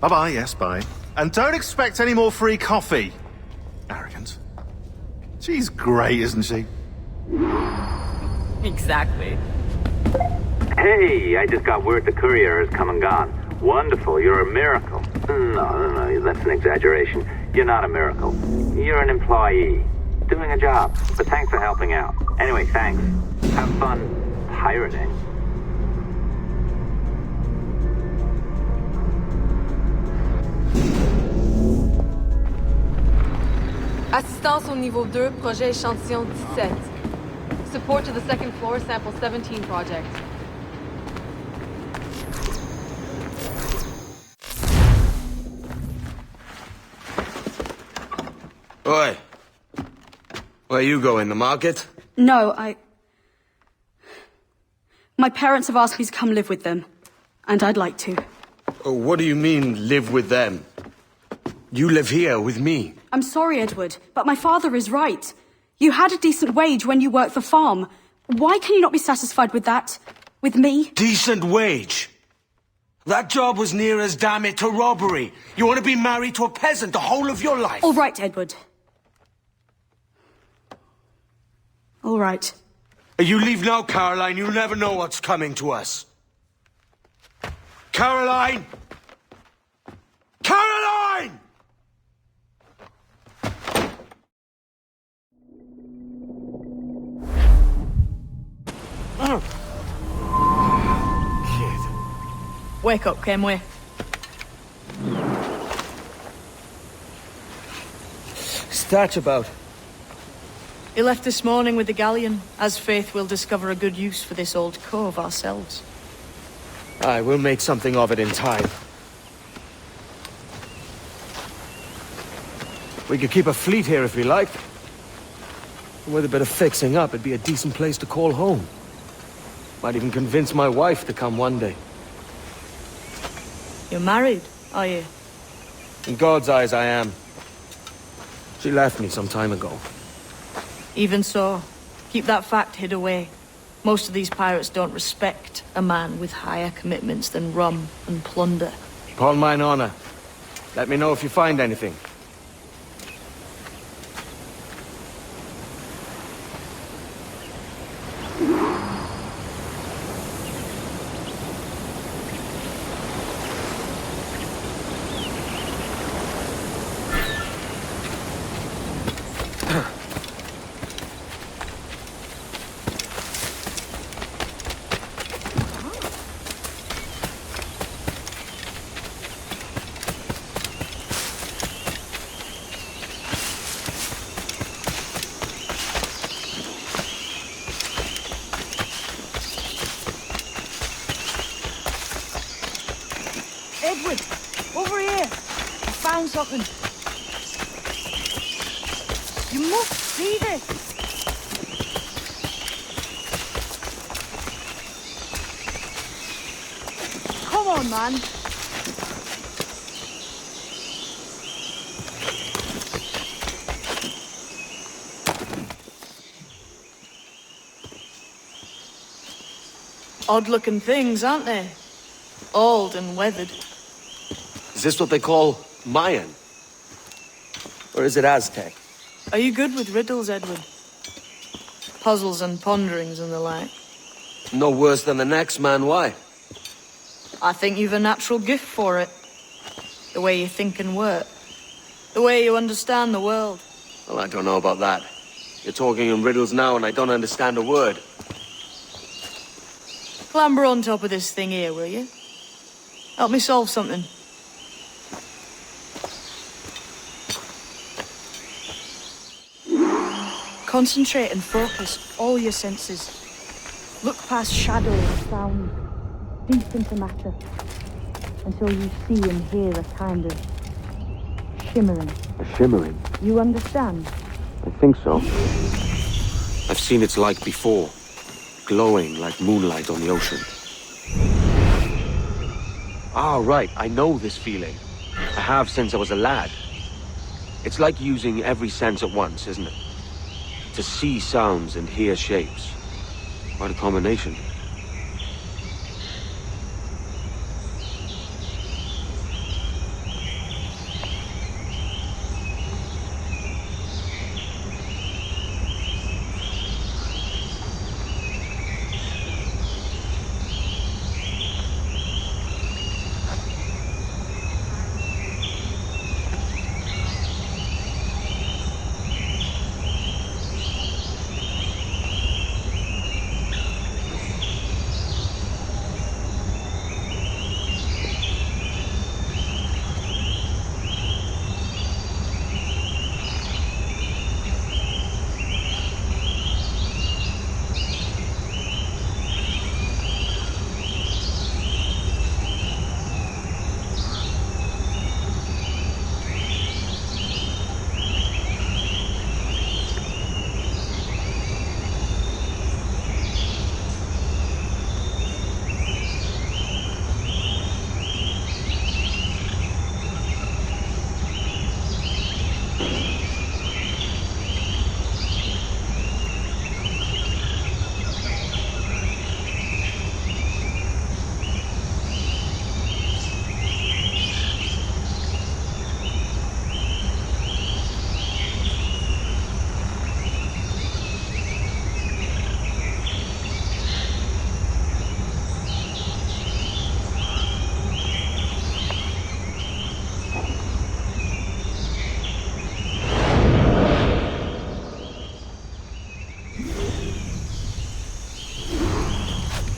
Bye-bye, yes, bye. And don't expect any more free coffee. Arrogant. She's great, isn't she? Exactly. Hey, I just got word the courier has come and gone. Wonderful, you're a miracle. No, that's an exaggeration. You're not a miracle. You're an employee. Doing a job. But thanks for helping out. Anyway, thanks. Have fun pirating. Assistance au niveau 2, projet échantillon 17. Support to the second floor, sample 17 project. Oi. Where you going, the market? No, My parents have asked me to come live with them. And I'd like to. Oh, what do you mean, live with them? You live here with me. I'm sorry, Edward, but my father is right. You had a decent wage when you worked the farm. Why can you not be satisfied with that? With me? Decent wage? That job was near as, damn it, to robbery. You want to be married to a peasant the whole of your life? All right, Edward. All right. You leave now, Caroline. You'll never know what's coming to us. Caroline! Caroline! Kid. Wake up, Kenway. Stats about. He left this morning with the galleon, as Faith will discover a good use for this old cove ourselves. Aye, we'll make something of it in time. We could keep a fleet here if we liked. With a bit of fixing up, it'd be a decent place to call home. Might even convince my wife to come one day. You're married, are you? In God's eyes, I am. She left me some time ago. Even so, keep that fact hid away. Most of these pirates don't respect a man with higher commitments than rum and plunder. Upon mine honor. Let me know if you find anything. Edward, over here. I found something. You must see this. Come on, man. Odd-looking things, aren't they? Old and weathered. Is this what they call Mayan? Or is it Aztec? Are you good with riddles, Edward? Puzzles and ponderings and the like? No worse than the next man, why? I think you've a natural gift for it. The way you think and work. The way you understand the world. Well, I don't know about that. You're talking in riddles now and I don't understand a word. Clamber on top of this thing here, will you? Help me solve something. Concentrate and focus all your senses. Look past shadow and sound, deep into matter, until you see and hear a kind of shimmering. A shimmering? You understand? I think so. I've seen its like before. Glowing like moonlight on the ocean. Ah, right. I know this feeling. I have since I was a lad. It's like using every sense at once, isn't it? To see sounds and hear shapes. Quite a combination.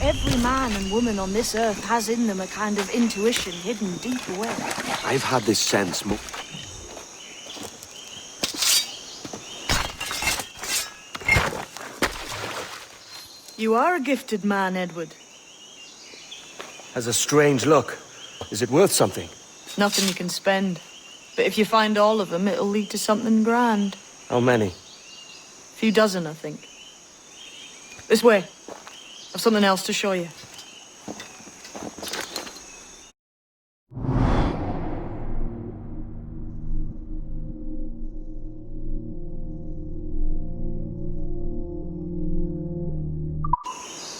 Every man and woman on this earth has in them a kind of intuition hidden deep away. I've had this sense You are a gifted man, Edward. Has a strange look. Is it worth something? It's nothing you can spend. But if you find all of them, it'll lead to something grand. How many? A few dozen, I think. This way. I've something else to show you.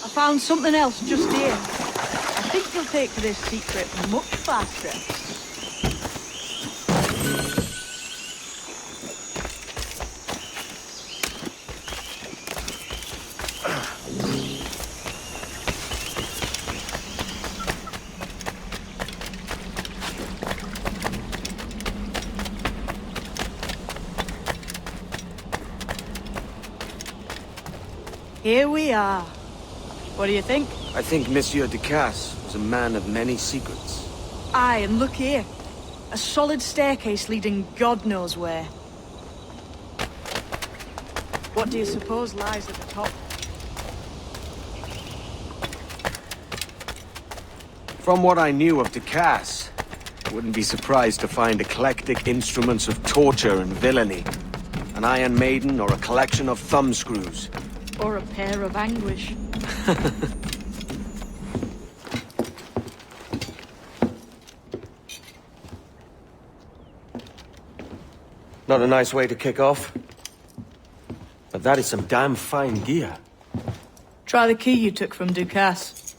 I found something else just here. I think you'll take to this secret much faster. Here we are. What do you think? I think Monsieur Ducasse was a man of many secrets. Aye, and look here. A solid staircase leading God knows where. What do you suppose lies at the top? From what I knew of Ducasse, I wouldn't be surprised to find eclectic instruments of torture and villainy. An Iron Maiden or a collection of thumbscrews. Or a pair of anguish. Not a nice way to kick off. But that is some damn fine gear. Try the key you took from Ducasse.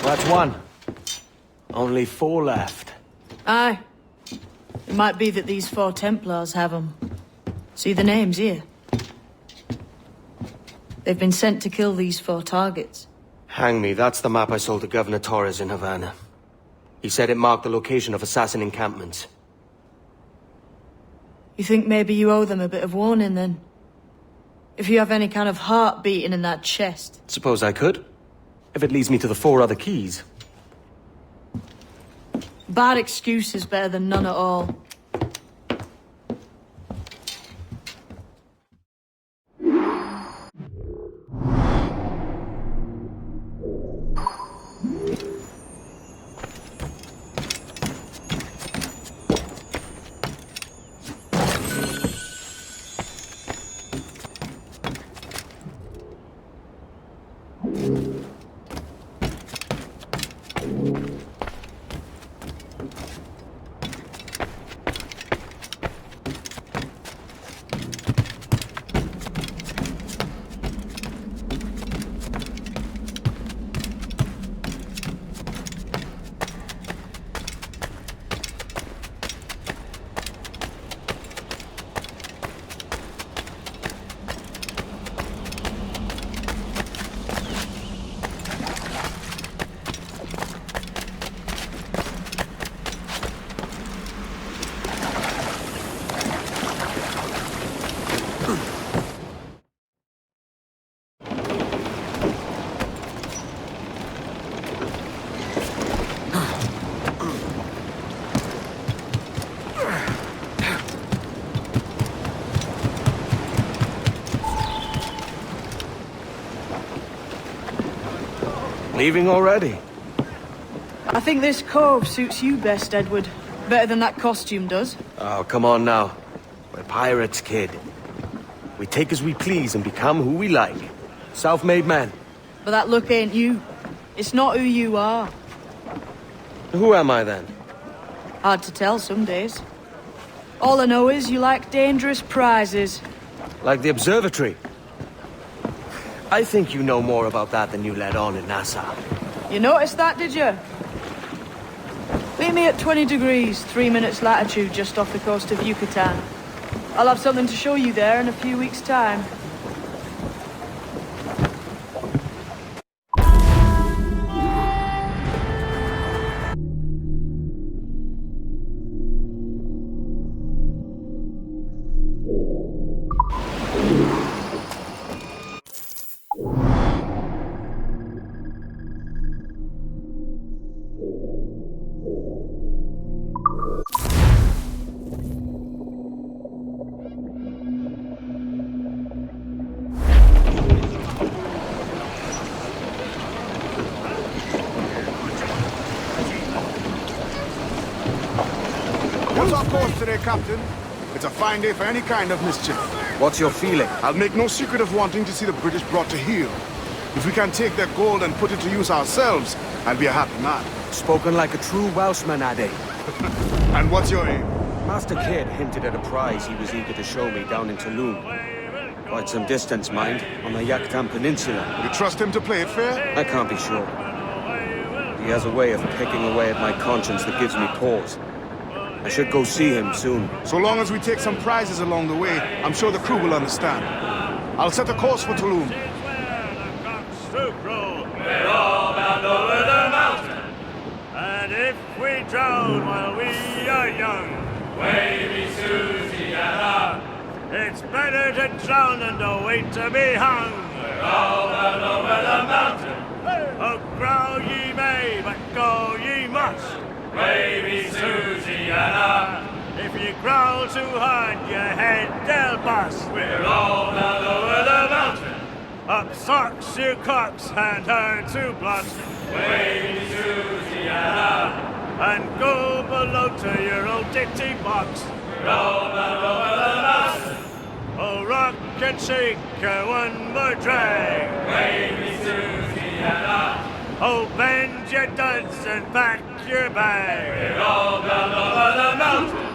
That's one. Only 4 left. Aye. It might be that these 4 Templars have them. See the names here? They've been sent to kill these 4 targets. Hang me, that's the map I sold to Governor Torres in Havana. He said it marked the location of assassin encampments. You think maybe you owe them a bit of warning, then? If you have any kind of heart beating in that chest. Suppose I could. If it leads me to the 4 other keys. Bad excuse is better than none at all. Leaving already? I think this cove suits you best, Edward. Better than that costume does. Oh, come on now. We're pirates, kid. We take as we please and become who we like. Self-made men. But that look ain't you. It's not who you are. Who am I, then? Hard to tell some days. All I know is you like dangerous prizes. Like the observatory. I think you know more about that than you let on in Nassau. You noticed that, did you? Meet me at 20 degrees, 3 minutes latitude just off the coast of Yucatan. I'll have something to show you there in a few weeks' time. What's our course today, Captain? It's a fine day for any kind of mischief. What's your feeling? I'll make no secret of wanting to see the British brought to heel. If we can take their gold and put it to use ourselves, I'll be a happy man. Spoken like a true Welshman, Ade. And what's your aim? Master Kidd hinted at a prize he was eager to show me down in Tulum. Quite some distance, mind, on the Yaktan Peninsula. You trust him to play it fair? I can't be sure. He has a way of picking away at my conscience that gives me pause. I should go see him soon. So long as we take some prizes along the way, I'm sure the crew will understand. I'll set a course for Tulum. We're all bound over the mountain. And if we drown while we are young, wavy Susiana, it's better to drown than to wait to be hung. We're all bound over the mountain. Oh, growl ye may, but go ye must. Wavy Susiana, if you growl too hard, your head they'll bust. We're all bound over the mountain. Up socks, you cocks, and her to blunt. Wavy Susiana, and go below to your old ditty box. We're all bound over the mountain. Oh, rock and shake her one more drag. Wavy Susiana. Oh, bend your duds and pack your bag. We're all bound over the mountain.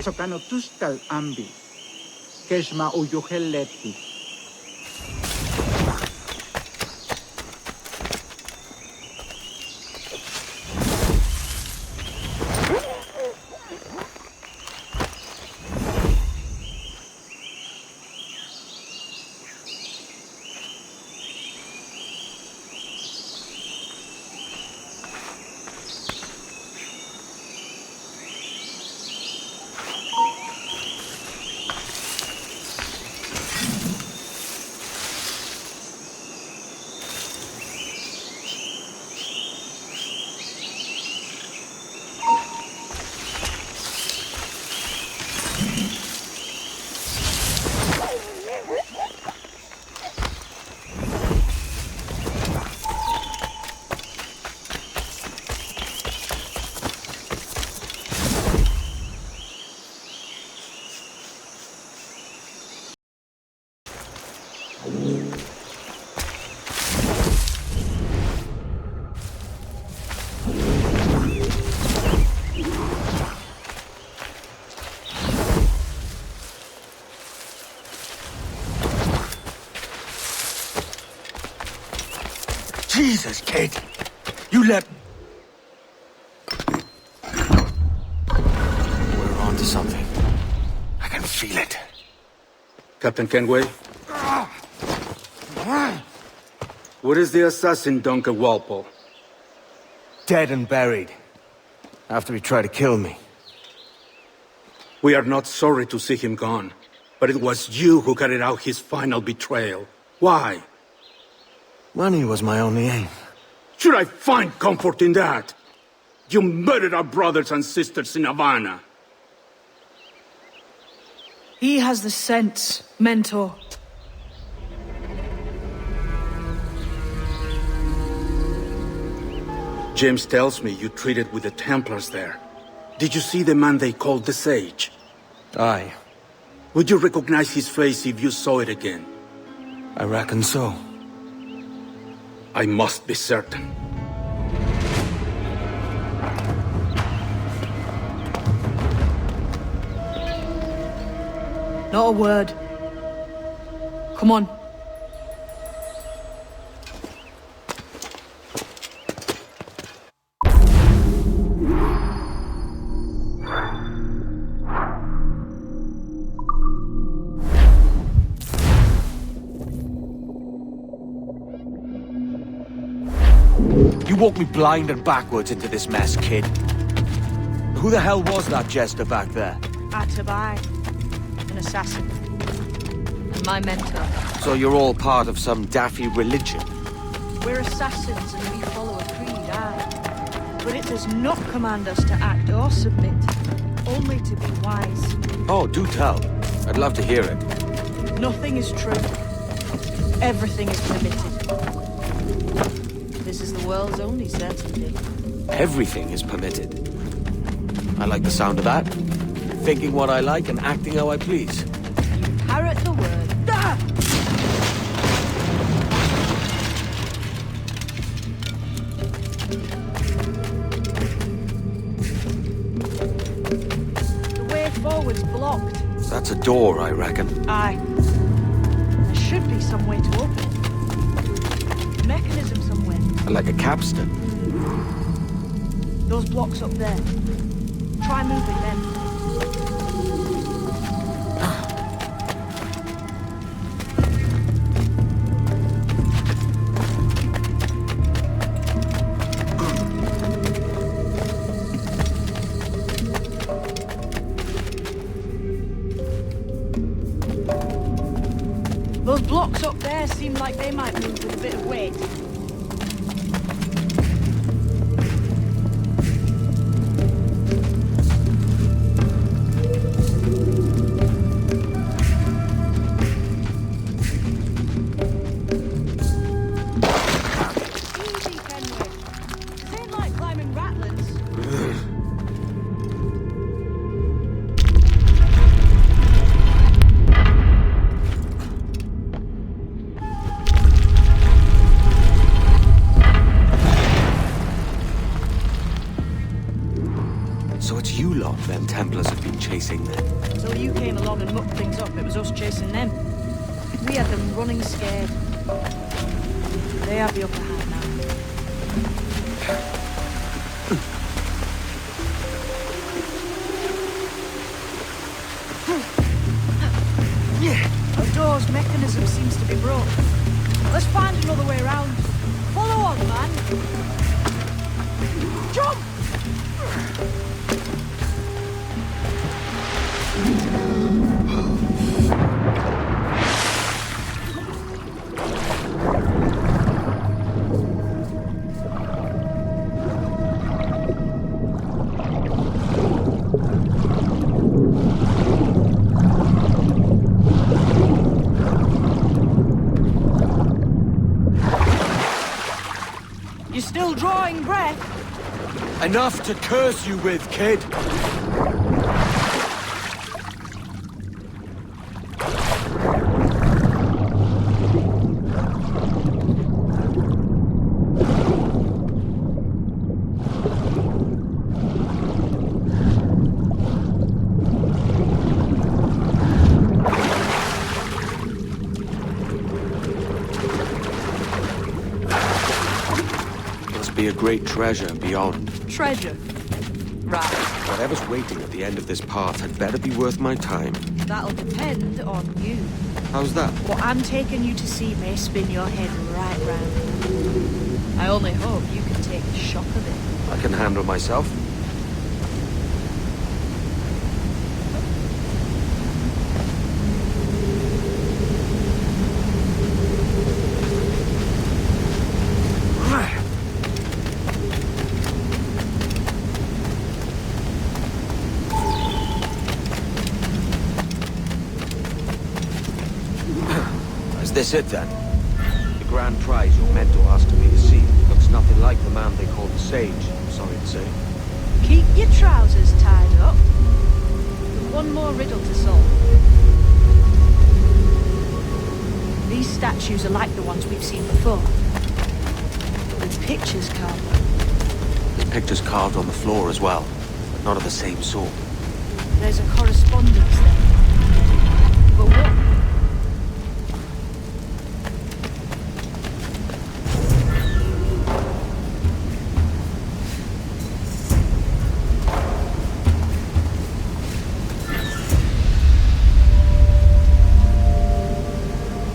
Sokanotustal ambi. Keshma uyuheleti. Jesus, kid! You let... We're on to something. I can feel it. Captain Kenway? Where is the assassin, Duncan Walpole? Dead and buried. After he tried to kill me. We are not sorry to see him gone, but it was you who carried out his final betrayal. Why? Money was my only aim. Should I find comfort in that? You murdered our brothers and sisters in Havana. He has the sense, Mentor. James tells me you treated with the Templars there. Did you see the man they called the Sage? Aye. Would you recognize his face if you saw it again? I reckon so. I must be certain. Not a word. Come on. You walked me blind and backwards into this mess, kid. Who the hell was that jester back there? Atabai, an assassin. And my mentor. So you're all part of some daffy religion? We're assassins and we follow a creed, aye. But it does not command us to act or submit, only to be wise. Oh, do tell. I'd love to hear it. Nothing is true. Everything is permitted. This is the world's only certainty. Everything is permitted. I like the sound of that. Thinking what I like and acting how I please. Parrot the word. Ah! The way forward's blocked. That's a door, I reckon. Aye. There should be some way to open it. Mechanism somewhere. Like a capstan. Those blocks up there. Try moving them. Those blocks up there seem like they might move with a bit of weight. So it's you lot them Templars have been chasing then? Until you came along and mucked things up, it was us chasing them. We had them running scared. They have the upper hand now. The door's mechanism seems to be broken. Let's find another way around. Follow on, man. Jump! You're still drawing breath? Enough to curse you with, kid. Be a great treasure beyond. Treasure? Right. Whatever's waiting at the end of this path had better be worth my time. That'll depend on you. How's that? What I'm taking you to see may spin your head right round. I only hope you can take the shock of it. I can handle myself. Is this it then? The grand prize your mentor asked me to see looks nothing like the man they call the Sage, I'm sorry to say. Keep your trousers tied up. There's one more riddle to solve. These statues are like the ones we've seen before. With pictures carved. There's pictures carved on the floor as well, but not of the same sort. There's a correspondence there. But what?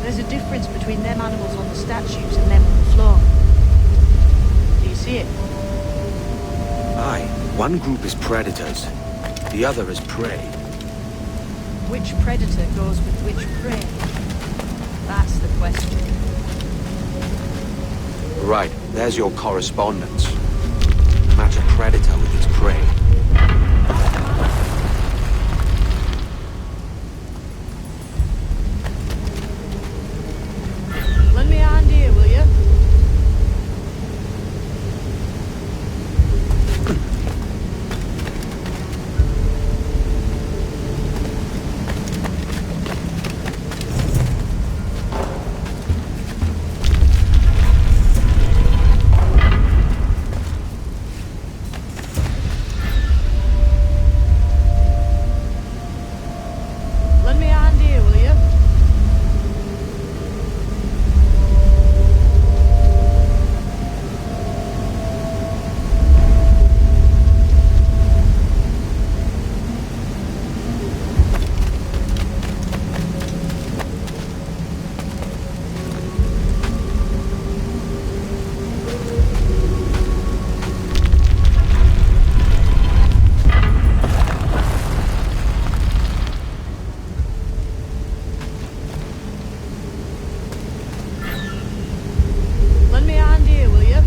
There's a difference between them animals on the statues and them on the floor. Do you see it? Aye. One group is predators, the other is prey. Which predator goes with which prey? That's the question. Right, there's your correspondence. Match a predator with its prey. Lend me a hand here, will you? Lend me a hand here, will you? Lend me a hand here, will you?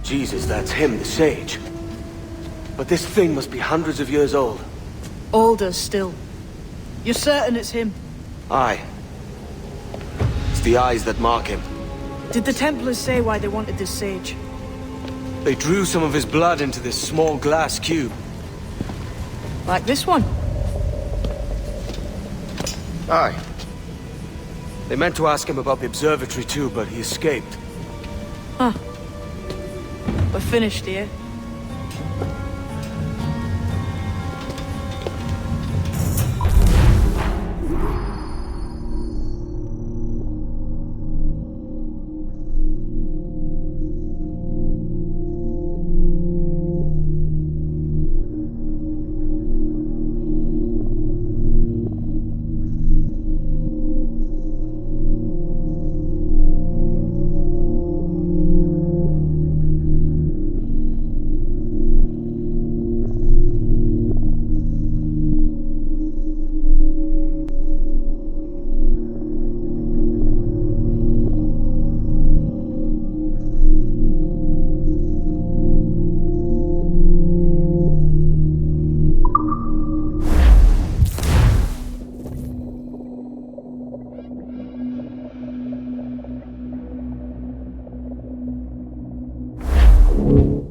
Jesus, that's him, the Sage. But this thing must be hundreds of years old. Older still. You're certain it's him? Aye. It's the eyes that mark him. Did the Templars say why they wanted this sage? They drew some of his blood into this small glass cube. Like this one? Aye. They meant to ask him about the observatory too, but he escaped. Huh. We're finished here.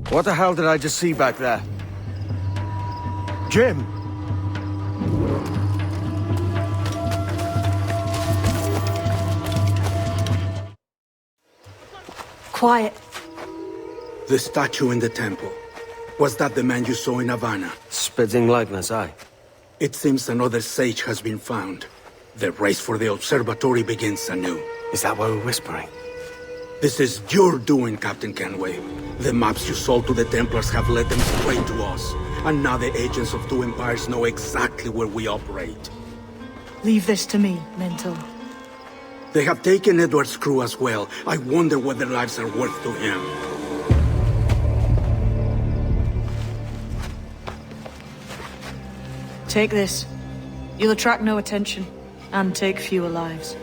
What the hell did I just see back there? Jim! Quiet. The statue in the temple. Was that the man you saw in Havana? Spitting likeness, aye. It seems another sage has been found. The race for the observatory begins anew. Is that why we're whispering? This is your doing, Captain Kenway. The maps you sold to the Templars have led them straight to us. And now the agents of two empires know exactly where we operate. Leave this to me, Mental. They have taken Edward's crew as well. I wonder what their lives are worth to him. Take this. You'll attract no attention, and take fewer lives.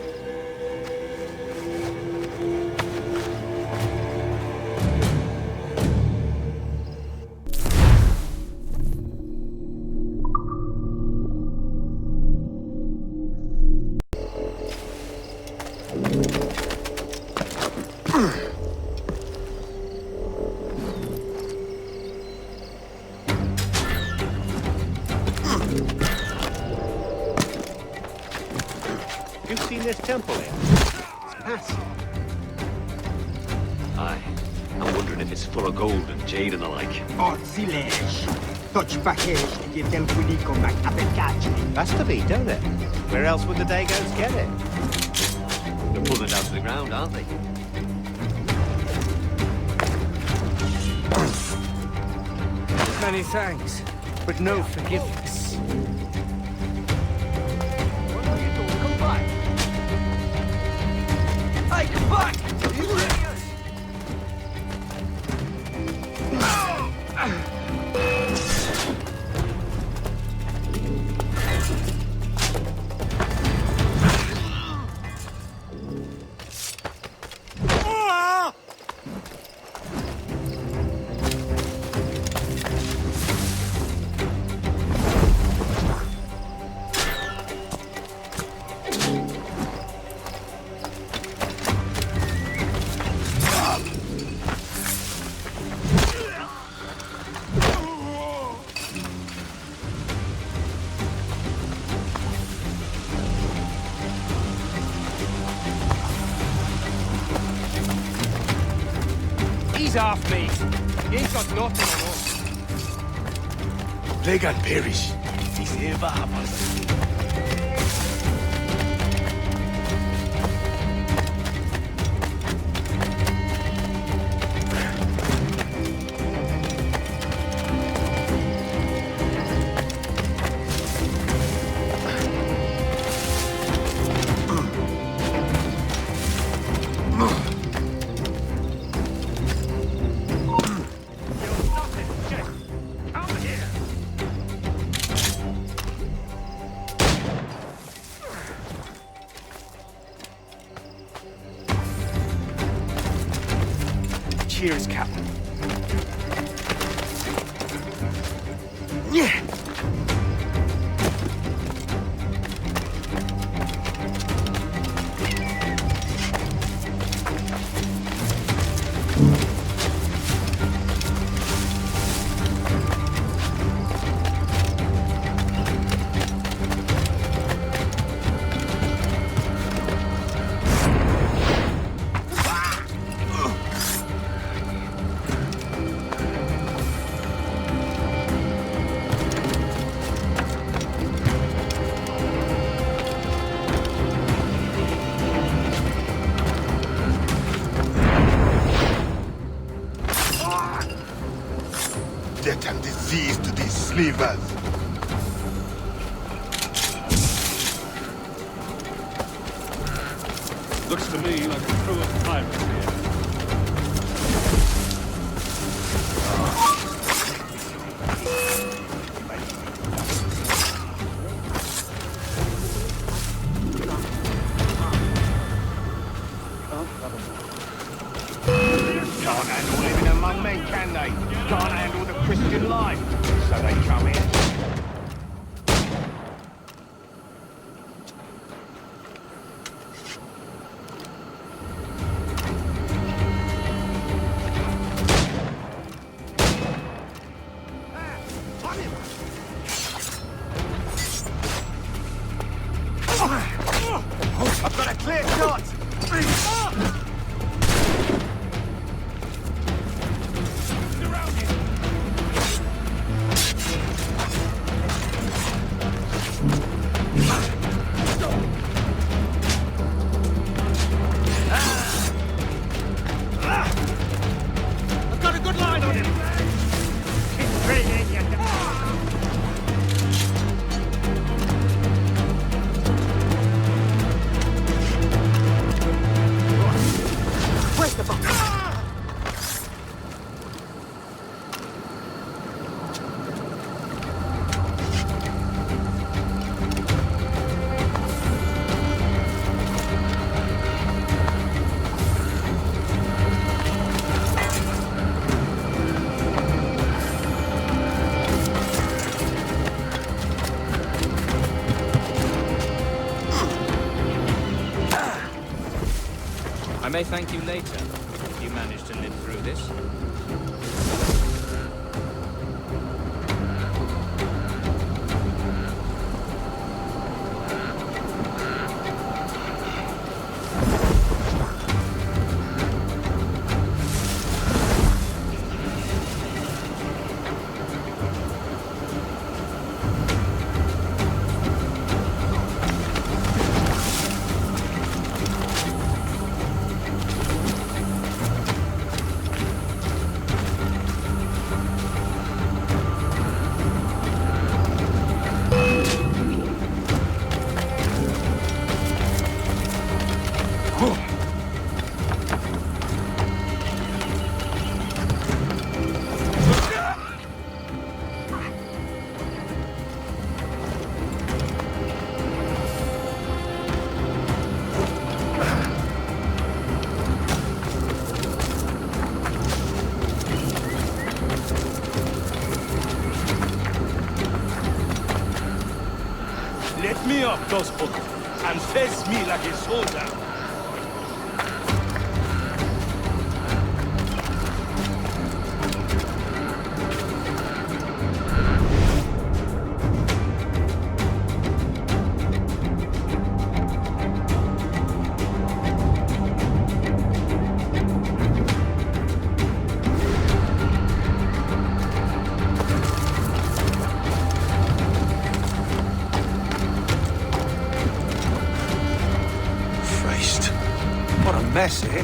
You've seen this temple here? It's massive. Aye. I'm wondering if it's full of gold and jade and the like. Silêncio. Toți pachești, e tel culico mac apetcaci. Has to be, don't it? Where else would the Dagos get it? They're pulling it down to the ground, aren't they? Many thanks, but no forgiveness. Come back! Hey, come back! He's off me. He ain't got nothing on us. They got perish. He's here, Bahamas. Cheers, Captain. Yeah. disease to these slivers. Looks to me like a crew of pirates here. Can't handle living among men, can they? Can't handle the Christian life, so they come in. I've got a clear shot! I've got a good line on him. Where's the box? I may thank you later, if you manage to live through this. Let me up, Dosbok, and face me like a soldier. What a mess, eh?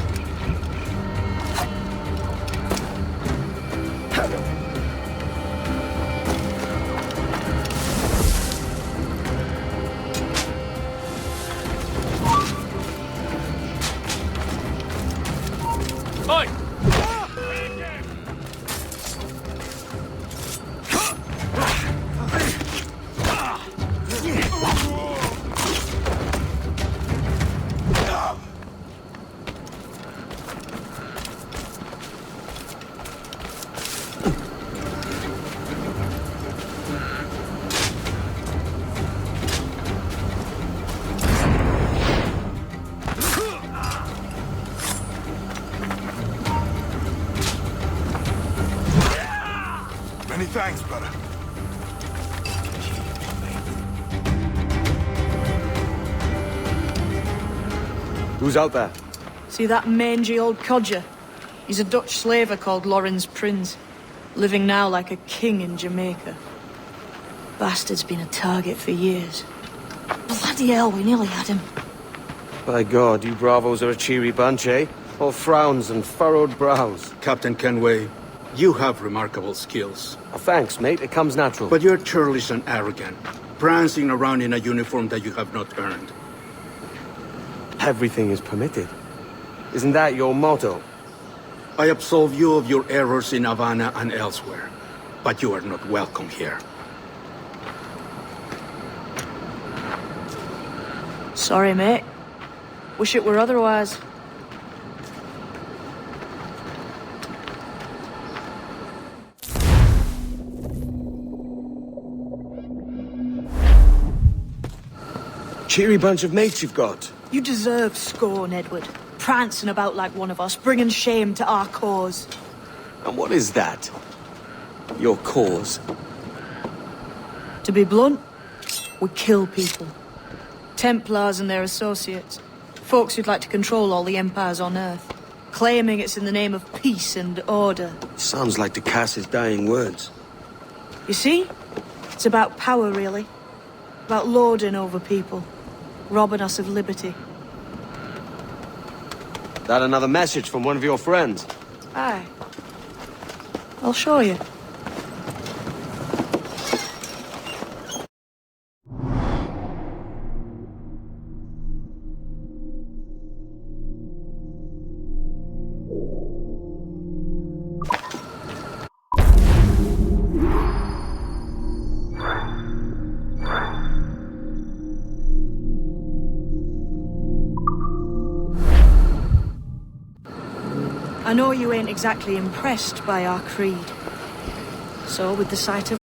Oi! Many thanks, brother. Who's out there? See that mangy old codger? He's a Dutch slaver called Lorenz Prins, living now like a king in Jamaica. Bastard's been a target for years. Bloody hell, we nearly had him. By God, you bravos are a cheery bunch, eh? All frowns and furrowed brows. Captain Kenway, You have remarkable skills. Thanks, mate. It comes natural. But you're churlish and arrogant, prancing around in a uniform that you have not earned. Everything is permitted. Isn't that your motto? I absolve you of your errors in Havana and elsewhere, but you are not welcome here. Sorry, mate. Wish it were otherwise. Cheery bunch of mates you've got. You deserve scorn, Edward. Prancing about like one of us, bringing shame to our cause. And what is that? Your cause? To be blunt, we kill people. Templars and their associates. Folks who'd like to control all the empires on Earth. Claiming it's in the name of peace and order. Sounds like Ducas's dying words. You see? It's about power, really. About lording over people. Robbing us of liberty. That another message from one of your friends? Aye. I'll show you. I know you ain't exactly impressed by our creed. So, with the sight of